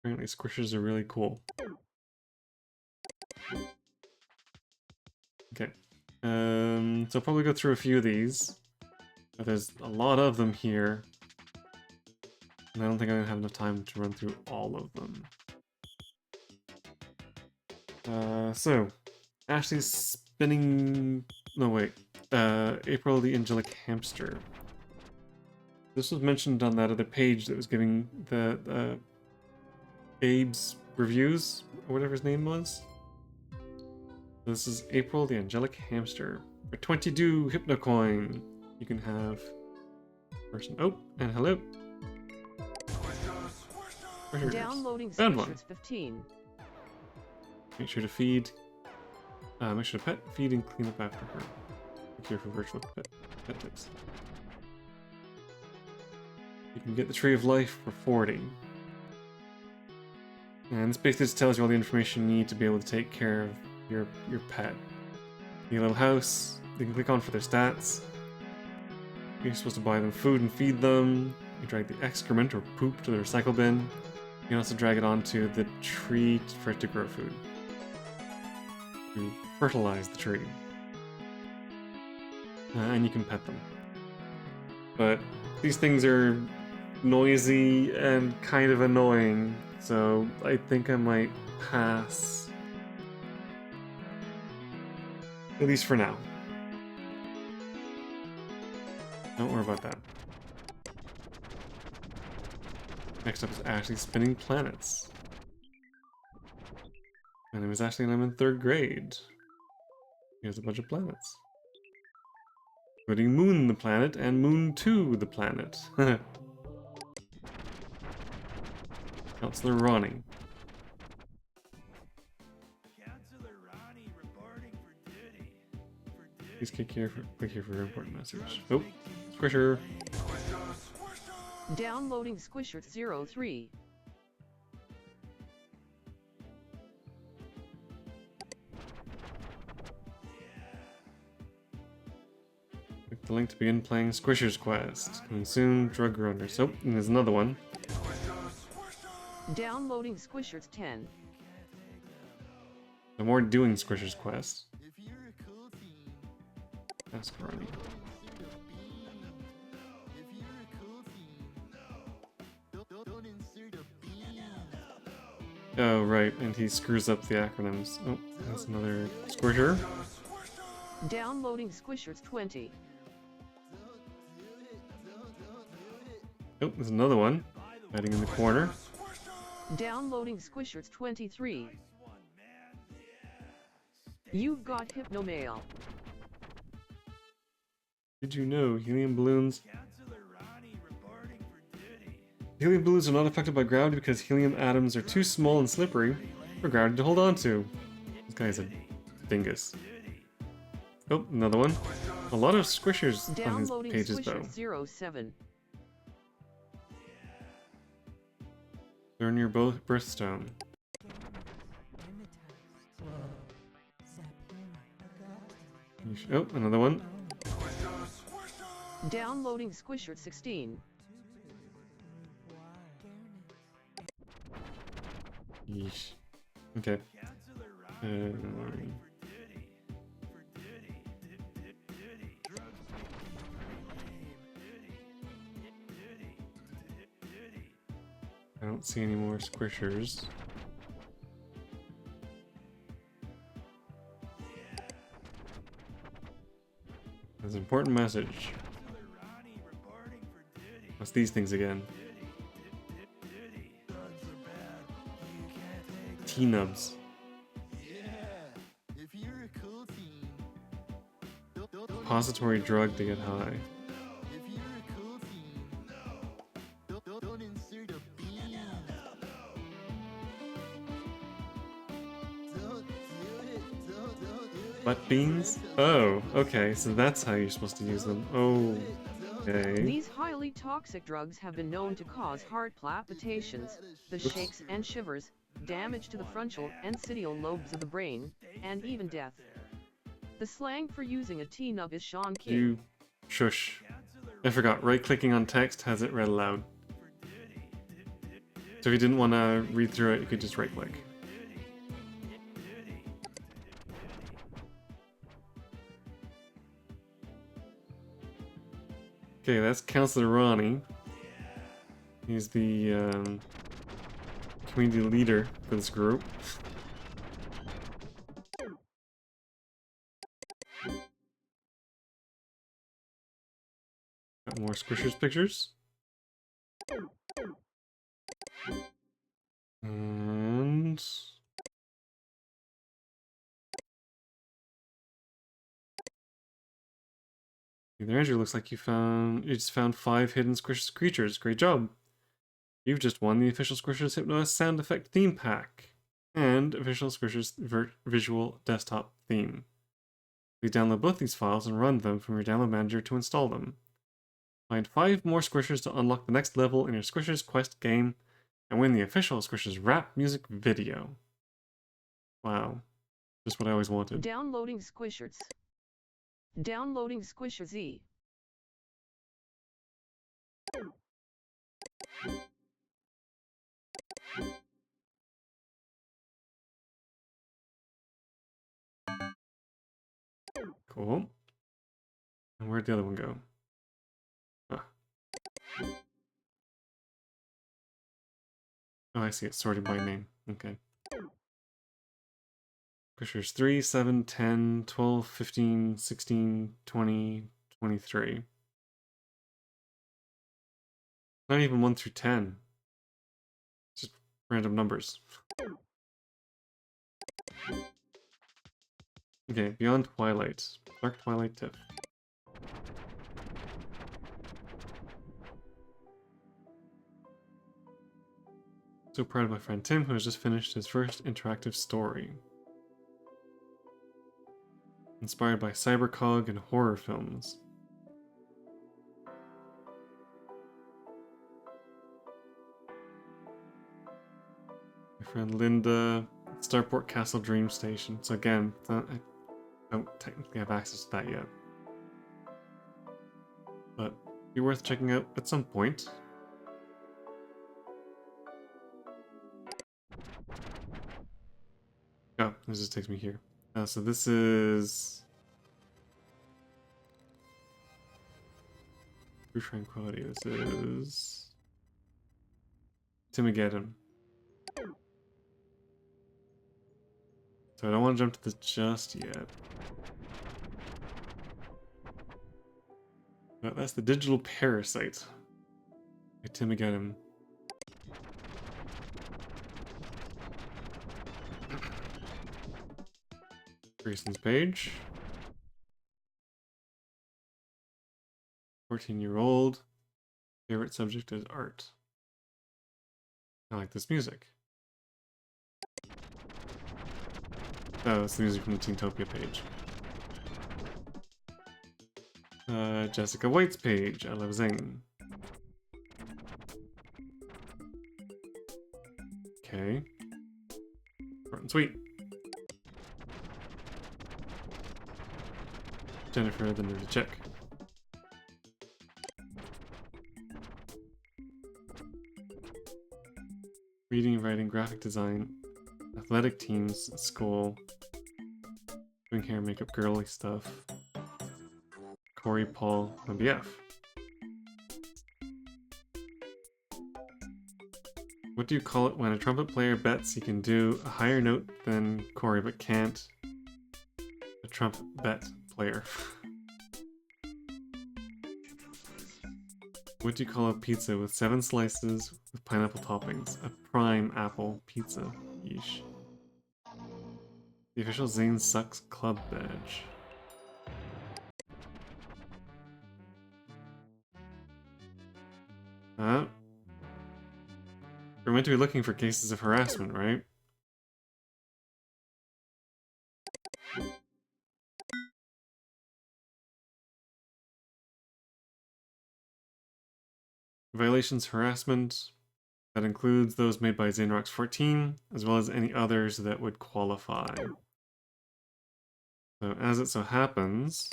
Apparently Squishers are really cool. Okay. So I'll probably go through a few of these. But there's a lot of them here. And I don't think I'm gonna have enough time to run through all of them. So Ashley's spinning... No, wait. April the Angelic Hamster. This was mentioned on that other page that was giving the Abe's reviews, or whatever his name was. This is April, the angelic hamster. For 22 Hypnocoin, you can have person. Oh, and hello. Downloading Found one. Squishers 15. Make sure to feed. Make sure to pet, feed, and clean up after her. Look here for virtual pet tips. You can get the Tree of Life for 40. And this basically just tells you all the information you need to be able to take care of your pet. Your little house, you can click on for their stats. You're supposed to buy them food and feed them. You drag the excrement or poop to the recycle bin. You can also drag it onto the tree for it to grow food. To fertilize the tree. And you can pet them. But these things are noisy and kind of annoying, so I think I might pass. At least for now. Don't worry about that. Next up is Ashley spinning planets. My name is Ashley and I'm in 3rd grade. Here's a bunch of planets. Including Moon the planet and Moon 2 the planet. Counselor Ronnie. Please click here for your important message. Oh, Squisher. Downloading Squishers 03. Click the link to begin playing Squishers Quest. Coming soon, Drug Runners. Oh, and there's another one. Downloading Squishers 10. No more doing Squishers Quest. Ask Ronnie. Oh, right, and he screws up the acronyms. Oh, that's another Squisher. Downloading Squishers 20. Oh, there's another one. Hiding in the corner. Downloading Squishers 23. You've got Hypnomail. Did you know helium balloons? Helium balloons are not affected by gravity because helium atoms are too small and slippery for gravity to hold on to. This guy's a dingus. Oh, another one. A lot of squishers on his Downloading pages though. Squishers 07. Learn your birthstone. Oh, another one. Downloading Squishers 16. Yeesh. Okay. I don't see any more squishers. There's an important message. What's these things again? T-nubs. Depository drug to get high. Butt beans? Oh, okay, so that's how you're supposed to use them. Oh, okay. These highly toxic drugs have been known to cause heart palpitations, the shakes and shivers, damage to the frontal and citial lobes of the brain, and even death. The slang for using a T-nub is Sean King. You shush. I forgot, right-clicking on text has it read aloud. So if you didn't want to read through it, you could just right-click. Okay, that's Counselor Ronnie. He's the community leader for this group. Got more Squishers pictures. And Either Andrew, looks like you just found 5 hidden Squishers creatures. Great job. You've just won the official Squishers Hypnos sound effect theme pack and official Squishers visual desktop theme. Please download both these files and run them from your download manager to install them. Find 5 more Squishers to unlock the next level in your Squishers Quest game and win the official Squishers rap music video. Wow. Just what I always wanted. Downloading Squishers. Downloading Squishers Z. Cool. And where'd the other one go? Ah. Oh, I see. It's sorted by name. Okay. Squishers 3, 7, 10, 12, 15, 16, 20, 23. Not even 1 through 10. Just random numbers. Okay, Beyond Twilight. Dark Twilight Tiff. So proud of my friend Tim, who has just finished his first interactive story. Inspired by cybercog and horror films. My friend Linda, Starport Castle Dream Station. So again, I don't technically have access to that yet. But be worth checking out at some point. Oh, this just takes me here. So this is True Tranquility. This is Timigeddon. So I don't want to jump to this just yet. But that's the Digital Parasite by Timigeddon. Grayson's page. 14-year-old. Favorite subject is art. I like this music. Oh, it's the music from the Teentopia page. Jessica White's page. I love Zing. Okay. Short and sweet. Jennifer, the nerdy chick. Reading, writing, graphic design, athletic teams, school, doing hair, makeup, girly stuff. Corey, Paul, and BF. What do you call it when a trumpet player bets he can do a higher note than Corey but can't? A trumpet bet player. What do you call a pizza with 7 slices with pineapple toppings? A prime apple pizza. Yeesh. The official Zane Sucks Club badge. We're meant to be looking for cases of harassment, right? Violations harassment. That includes those made by Xenrox 14, as well as any others that would qualify. So, as it so happens,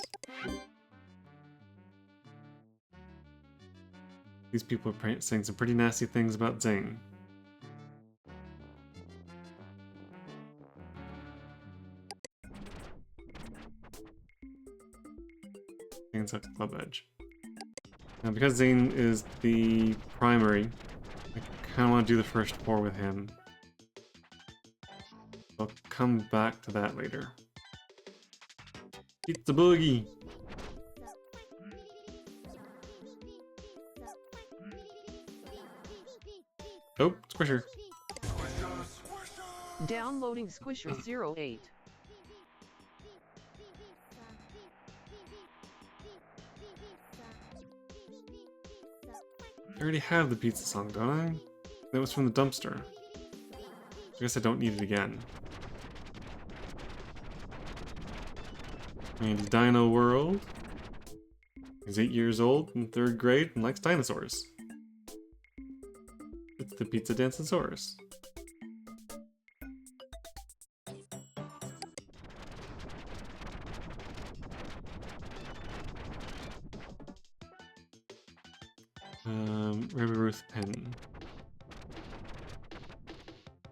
these people are saying some pretty nasty things about Zing. Zane Sucks Club Edge. Now, because Zane is the primary, I kind of want to do the first 4 with him. I'll come back to that later. Pizza Boogie! Oh, Squisher. Downloading Squishers 08. I already have the pizza song, don't I? That was from the dumpster. I guess I don't need it again. Andy Dino World. He's 8 years old in 3rd grade and likes dinosaurs. It's the Pizza Dancesaurus. Ruby Ruth Penn.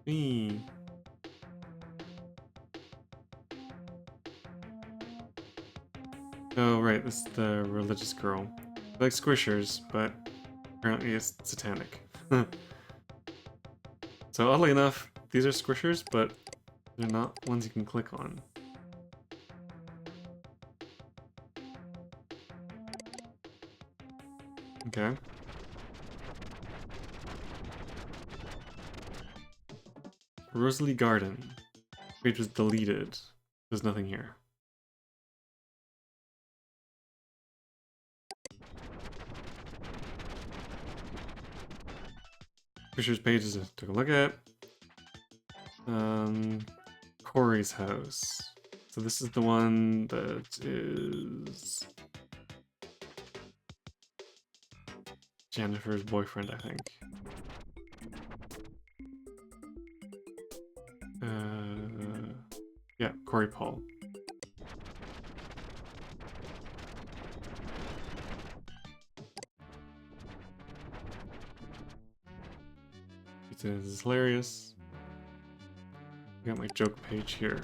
Me. Oh, right, this is the religious girl. I like squishers, but apparently it's satanic. So oddly enough, these are squishers, but they're not ones you can click on. Okay. Rosalie Garden. Page was deleted. There's nothing here. Fisher's pages I took a look at. Corey's house. So this is the one that is Jennifer's boyfriend, I think. Yeah, Corey Paul. This is hilarious. I got my joke page here.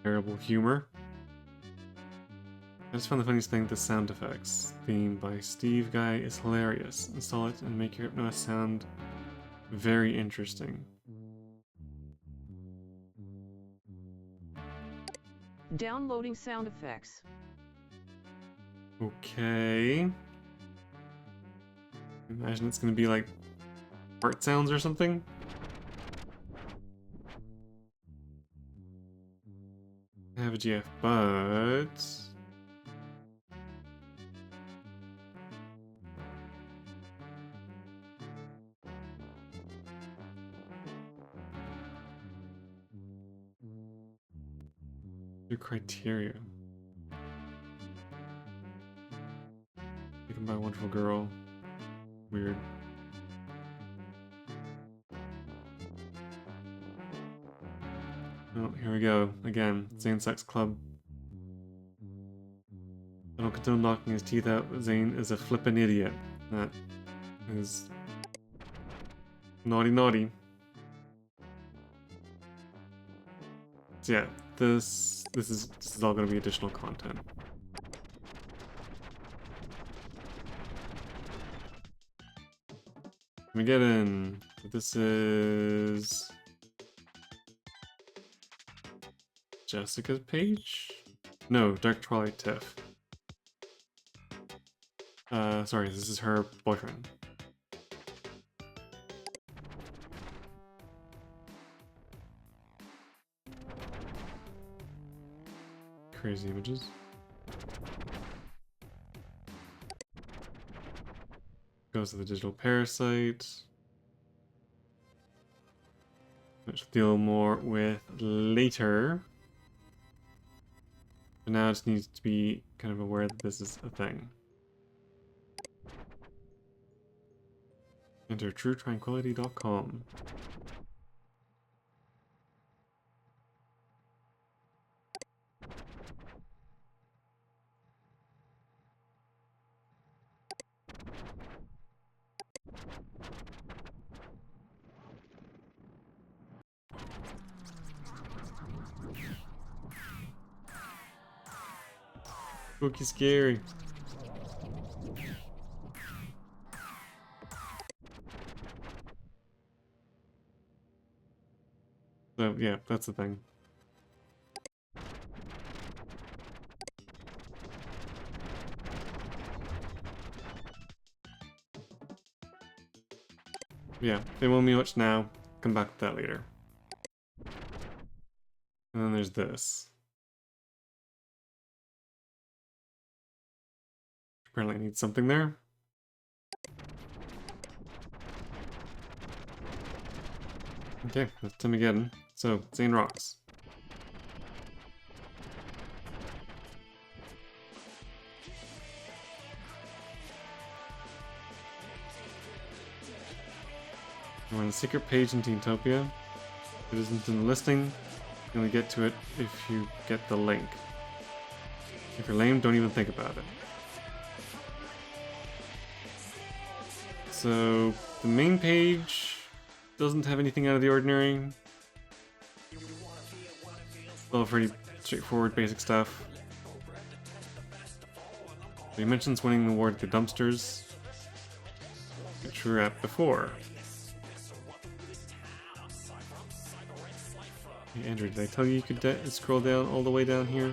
Terrible humor. I just found the funniest thing, the sound effects. Theme by Steve Guy is hilarious. Install it and make your Hypnos sound very interesting. Downloading sound effects. Okay. Imagine it's gonna be like fart sounds or something. I have a GF, but your criteria. Taken by a wonderful girl. Weird. Oh, here we go. Again, Zane Sex Club. I don't condone knocking his teeth out, but Zane is a flippin' idiot. That is naughty naughty. So yeah, this is all gonna be additional content. Let me get in. This is Jessica's page? No, Dark Twilight Tiff. Sorry, this is her boyfriend. Crazy images. Goes to the digital parasite. Which we'll deal more with later. But now it just needs to be kind of aware that this is a thing. Enter truetranquility.com. Spooky scary. So yeah, that's the thing. Yeah, they won't be much now. Come back to that later. And then there's this. Apparently I need something there. Okay, that's Tim again. So, Zane rocks. We're on the secret page in Teentopia. If it isn't in the listing, you only get to it if you get the link. If you're lame, don't even think about it. So, the main page doesn't have anything out of the ordinary. All pretty straightforward, basic stuff. He mentions winning the award at the dumpsters, which we were at before. Hey Andrew, did I tell you you could scroll down all the way down here?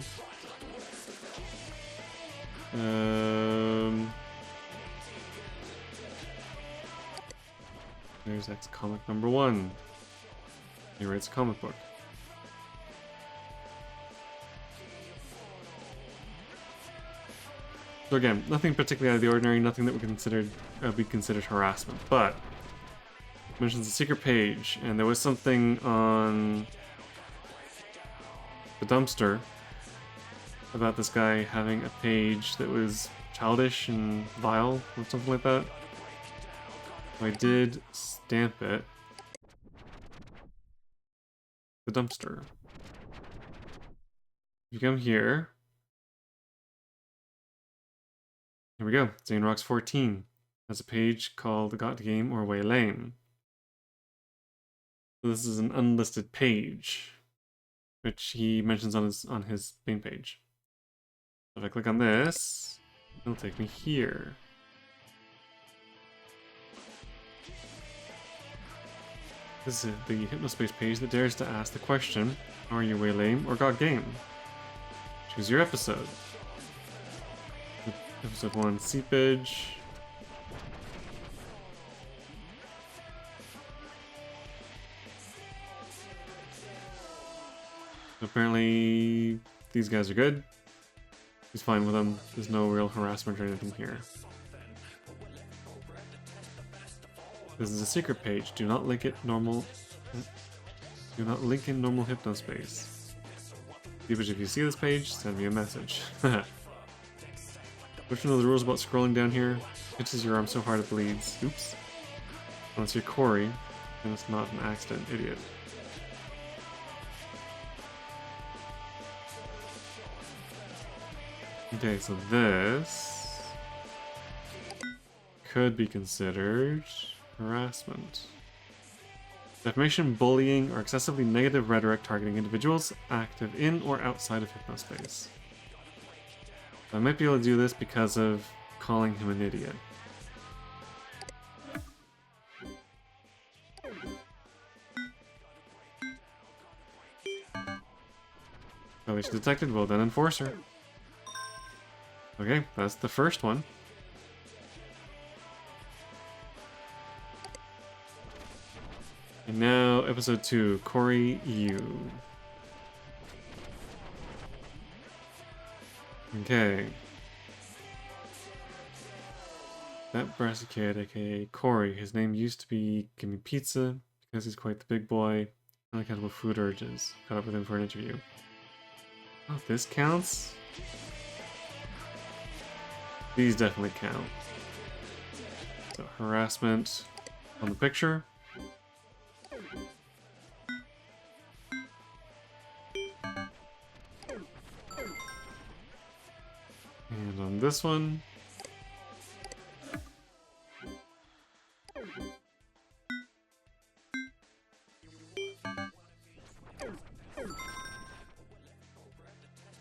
There's X comic number 1. He writes a comic book. So again, nothing particularly out of the ordinary, nothing that would be considered harassment, but it mentions a secret page, and there was something on the dumpster about this guy having a page that was childish and vile or something like that. So I did stamp it. The dumpster. If you come here. Here we go. Zane Rocks 14 has a page called Got Game or Way Lame. So this is an unlisted page, which he mentions on his main page. So if I click on this, it'll take me here. This is the Hypnospace page that dares to ask the question, are you way lame or got game? Choose your episode. Episode 1, Seepage. Apparently, these guys are good. He's fine with them. There's no real harassment or anything here. This is a secret page. Do not link it normal. Do not link in normal Hypnospace. Seepage, if you see this page, send me a message. Which one of the rules about scrolling down here? Pitches your arm so hard it bleeds. Oops. Unless you're Corey, then it's not an accident, idiot. Okay, so this could be considered harassment. Defamation, bullying, or excessively negative rhetoric targeting individuals active in or outside of Hypnospace. I might be able to do this because of calling him an idiot. Violation detected, well done, Enforcer. Okay, that's the first one. And now, episode 2, Corey Yu. Okay. That brassy kid, aka Corey, his name used to be Gimme Pizza, because he's quite the big boy, unaccountable food urges. Caught up with him for an interview. Oh, this counts? These definitely count. So, harassment on the picture. And on this one.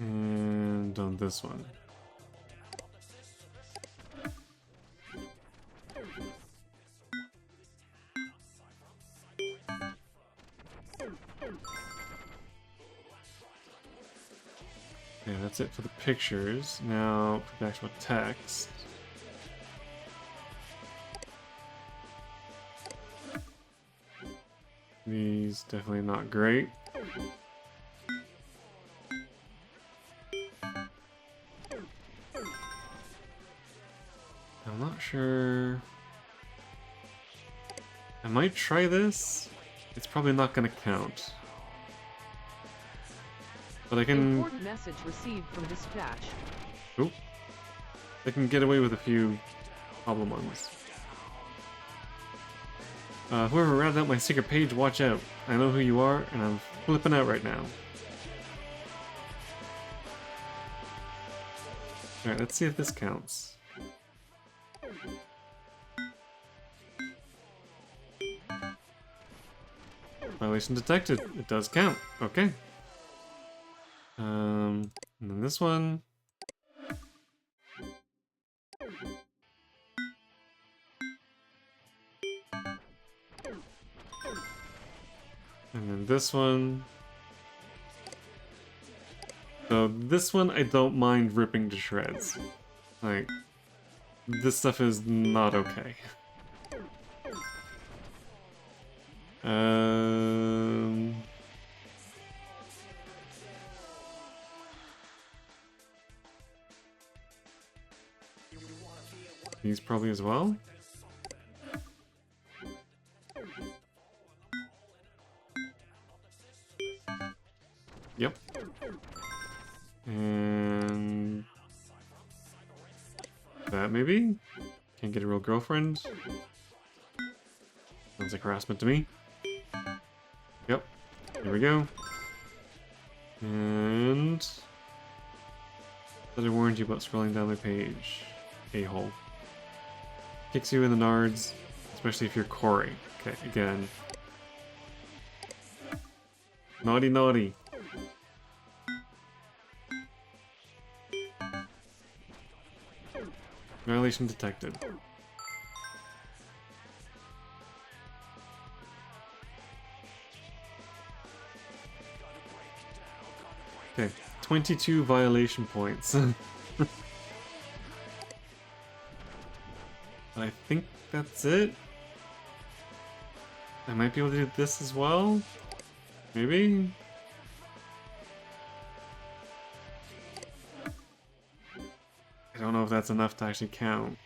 And on this one. Okay, that's it for the pictures. Now, for the actual text. These definitely not great. I'm not sure. I might try this. It's probably not gonna count. But I can... Important message received from dispatch. Oop. I can get away with a few problem ones. Whoever ratted out my secret page, watch out. I know who you are, and I'm flipping out right now. Alright, let's see if this counts. Violation detected. It does count. Okay. And then this one. And then this one. So this one I don't mind ripping to shreds. Like, this stuff is not okay. These probably as well. Yep. And that maybe? Can't get a real girlfriend. Sounds like harassment to me. Yep. Here we go. And that I warned you about scrolling down my page. A-hole. Kicks you in the nards, especially if you're Corey. Okay, again. Naughty, naughty. Violation detected. Okay, 22 violation points. I think that's it. I might be able to do this as well. Maybe? I don't know if that's enough to actually count.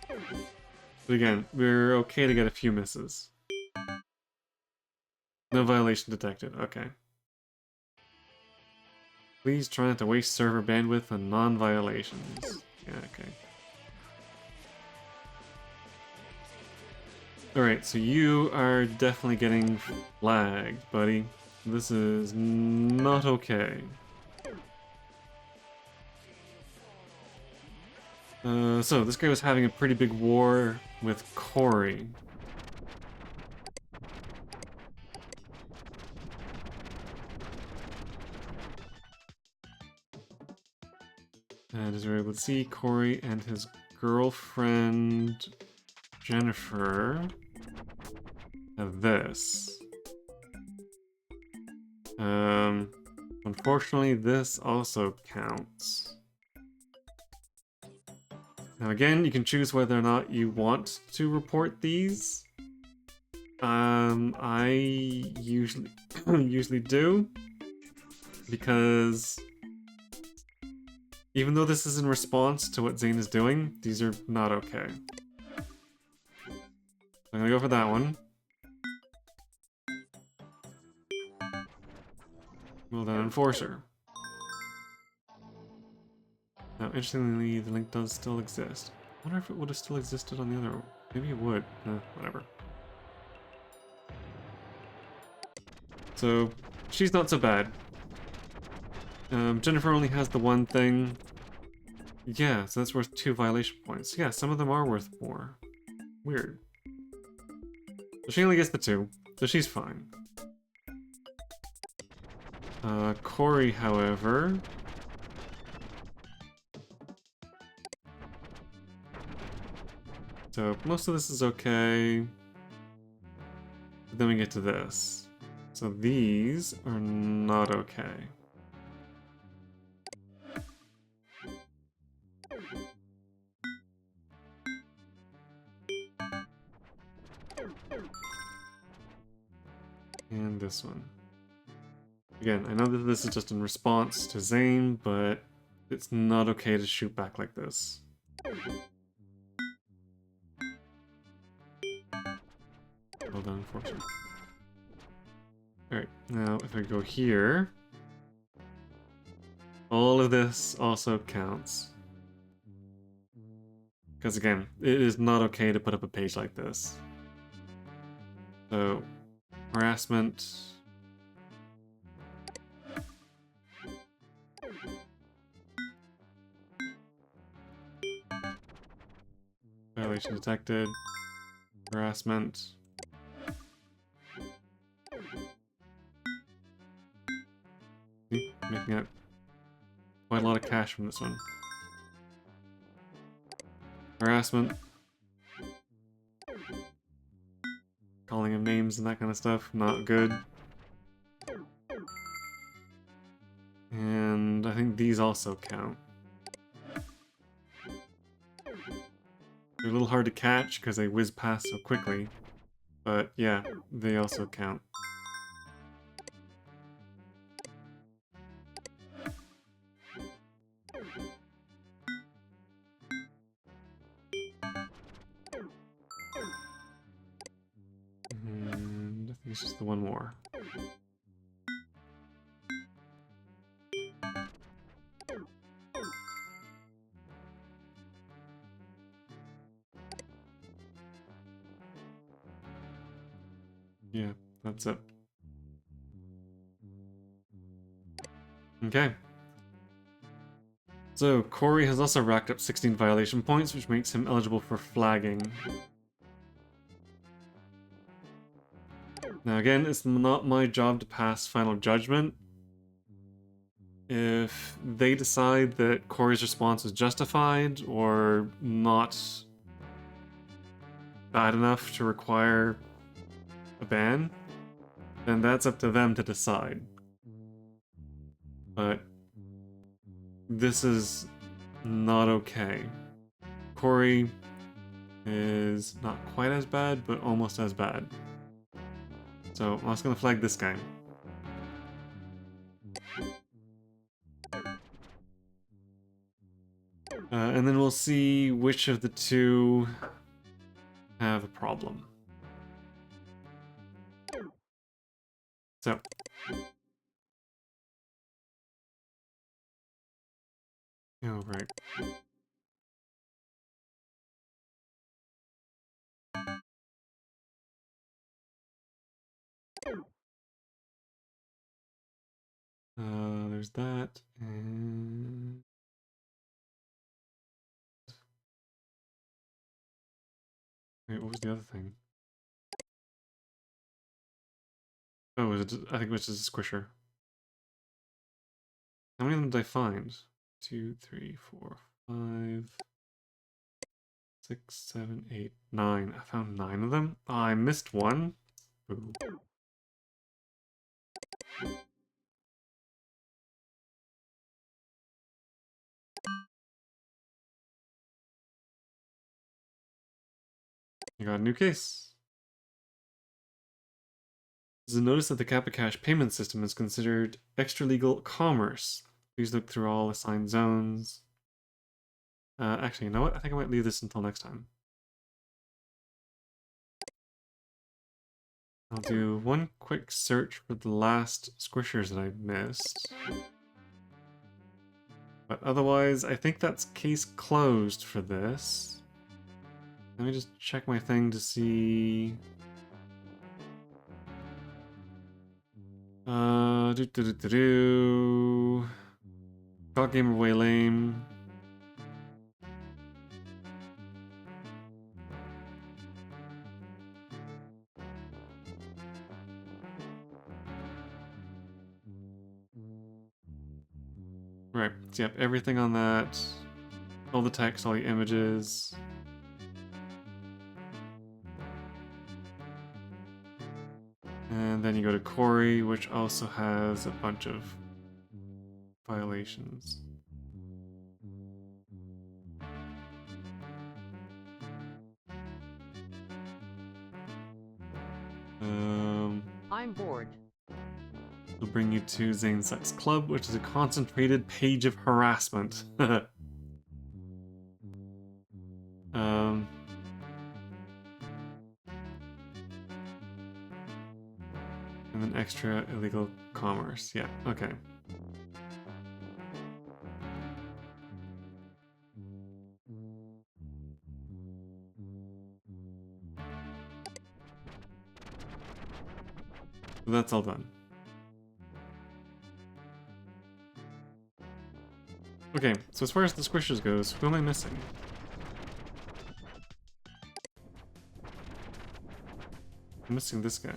But again, we're okay to get a few misses. No violation detected, okay. Please try not to waste server bandwidth on non-violations. Yeah, okay. Alright, so you are definitely getting flagged, buddy. This is not okay. So this guy was having a pretty big war with Corey. And as we're able to see, Corey and his girlfriend Jennifer have this. Unfortunately, this also counts. Now again, you can choose whether or not you want to report these. I usually usually do, because even though this is in response to what Zane is doing, these are not okay. I'm gonna go for that one. Well done, Enforcer. Now, interestingly, the link does still exist. I wonder if it would have still existed on the other one. Maybe it would. Whatever. So, she's not so bad. Jennifer only has the one thing. Yeah, so that's worth 2 violation points. Yeah, some of them are worth more. Weird. So she only gets the 2, so she's fine. Corey, however... So, most of this is okay. But then we get to this. So these are not okay. And this one. Again, I know that this is just in response to Zane, but it's not okay to shoot back like this. Well done, Enforcer. Alright, now if I go here, all of this also counts. Because again, it is not okay to put up a page like this. So, harassment. Violation detected. Harassment. See, making it quite a lot of cash from this one. Harassment. Calling him names and that kind of stuff, not good. And I think these also count. They're a little hard to catch because they whiz past so quickly. But yeah, they also count. And I think it's just the one more. Yeah, that's it. Okay. So, Corey has also racked up 16 violation points, which makes him eligible for flagging. Now again, it's not my job to pass final judgment. If they decide that Corey's response was justified or not bad enough to require a ban, then that's up to them to decide. But this is not okay. Corey is not quite as bad, but almost as bad. So I'm just gonna flag this guy. And then we'll see which of the two have a problem. So. Oh, right. There's that, and... Wait, what was the other thing? Oh, was it, I think it was just a squisher. How many of them did I find? 2, 3, 4, 5, 6, 7, 8, 9. I found 9 of them? Oh, I missed one? Ooh. You got a new case. There's a notice that the Kappa Cash payment system is considered extra-legal commerce. Please look through all assigned zones. Actually, you know what? I think I might leave this until next time. I'll do one quick search for the last squishers that I missed. But otherwise, I think that's case closed for this. Let me just check my thing to see... Caught Gamer Way Lame. Right, so yep, everything on that. All the text, all the images. And then you go to Corey, which also has a bunch of violations. I'm bored. It'll bring you to Zane Sex Club, which is a concentrated page of harassment. extra illegal commerce. Yeah, okay. So that's all done. Okay, so as far as the squishers goes, who am I missing? I'm missing this guy.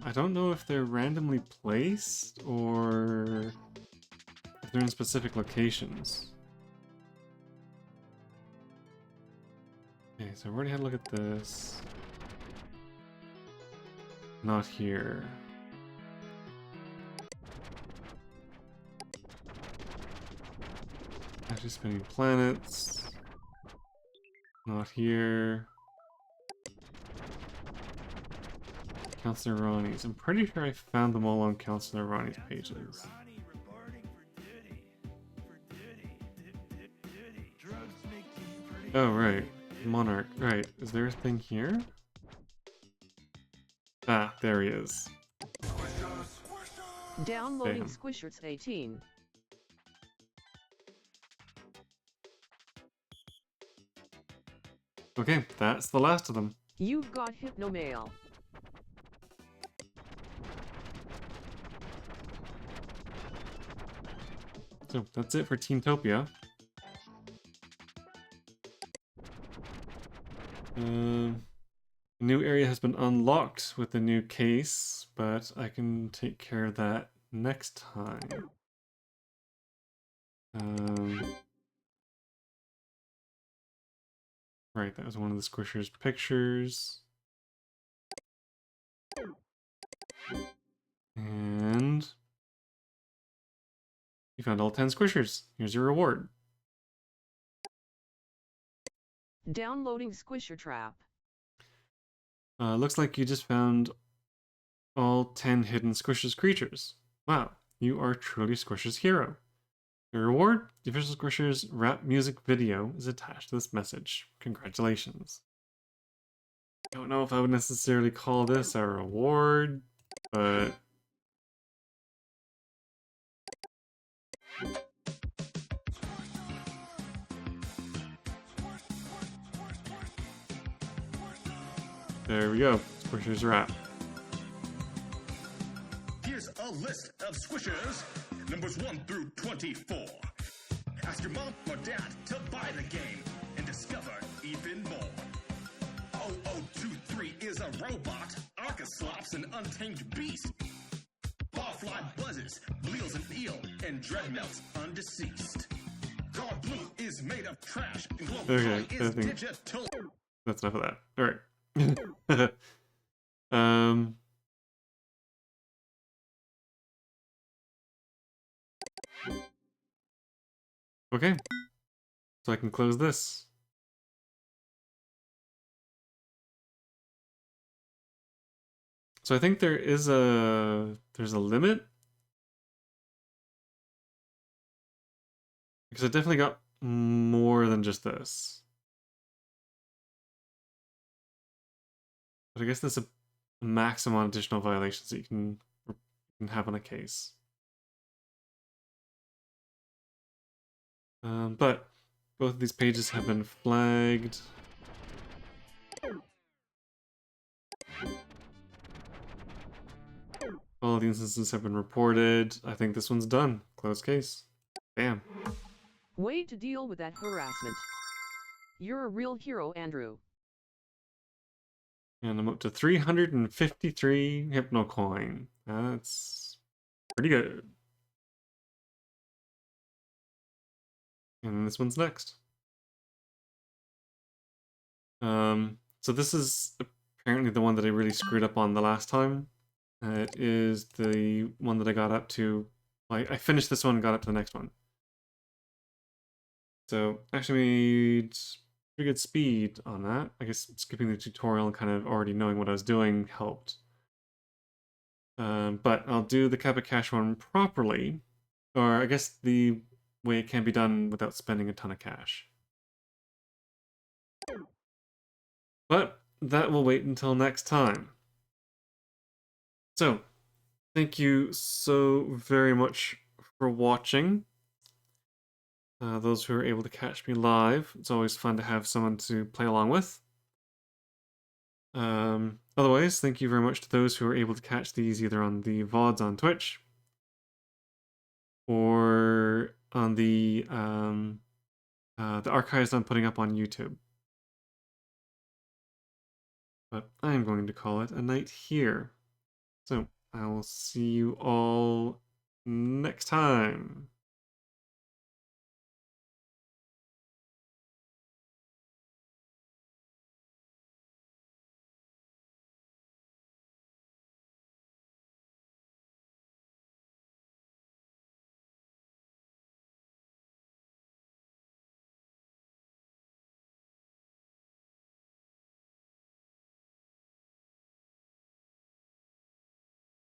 I don't know if they're randomly placed or if they're in specific locations. Okay, so I've already had a look at this. Not here. Actually spinning planets. Not here. Counselor Ronnie's. I'm pretty sure I found them all on Counselor Ronnie's pages. Oh, right. Monarch. Right. Is there a thing here? Ah, there he is. Downloading Bam. Squishers 18. Okay, that's the last of them. You've got Hypnomail. So that's it for Teentopia. A new area has been unlocked with the new case, but I can take care of that next time. Right, that was one of the Squishers pictures. And you found all 10 Squishers. Here's your reward. Downloading Squisher Trap. Looks like you just found all 10 hidden Squishers creatures. Wow, you are truly Squishers' hero. Your reward, the official Squishers rap music video is attached to this message. Congratulations. I don't know if I would necessarily call this a reward, but there we go. Squishers rap. Here's a list of Squishers, numbers 1 through 24. Ask your mom or dad to buy the game and discover even more. 0023 is a robot, Arcoslops an untamed beast. Barfly buzzes, Bleals an eel, and Dreadmelt's undeceased. Guard Blue is made of trash, and Global Okay, is I think digital. that's enough of that. Alright. Okay. So I can close this. So I think there's a limit. Because I definitely got more than just this. But I guess there's a max amount of additional violations that you can have on a case. But both of these pages have been flagged. All the instances have been reported. I think this one's done. Closed case. Bam. Way to deal with that harassment. You're a real hero, Andrew. And I'm up to 353 Hypnocoin. That's pretty good. And this one's next. So this is apparently the one that I really screwed up on the last time. It is the one that I got up to. I finished this one and got up to the next one. So actually made pretty good speed on that. I guess skipping the tutorial and kind of already knowing what I was doing helped. But I'll do the Kappa Cash one properly. Or I guess the way it can be done without spending a ton of cash. But that will wait until next time. So, thank you so very much for watching. Those who are able to catch me live, it's always fun to have someone to play along with. Otherwise, thank you very much to those who are able to catch these either on the VODs on Twitch or on the archives I'm putting up on YouTube. But I'm going to call it a night here. So I will see you all next time.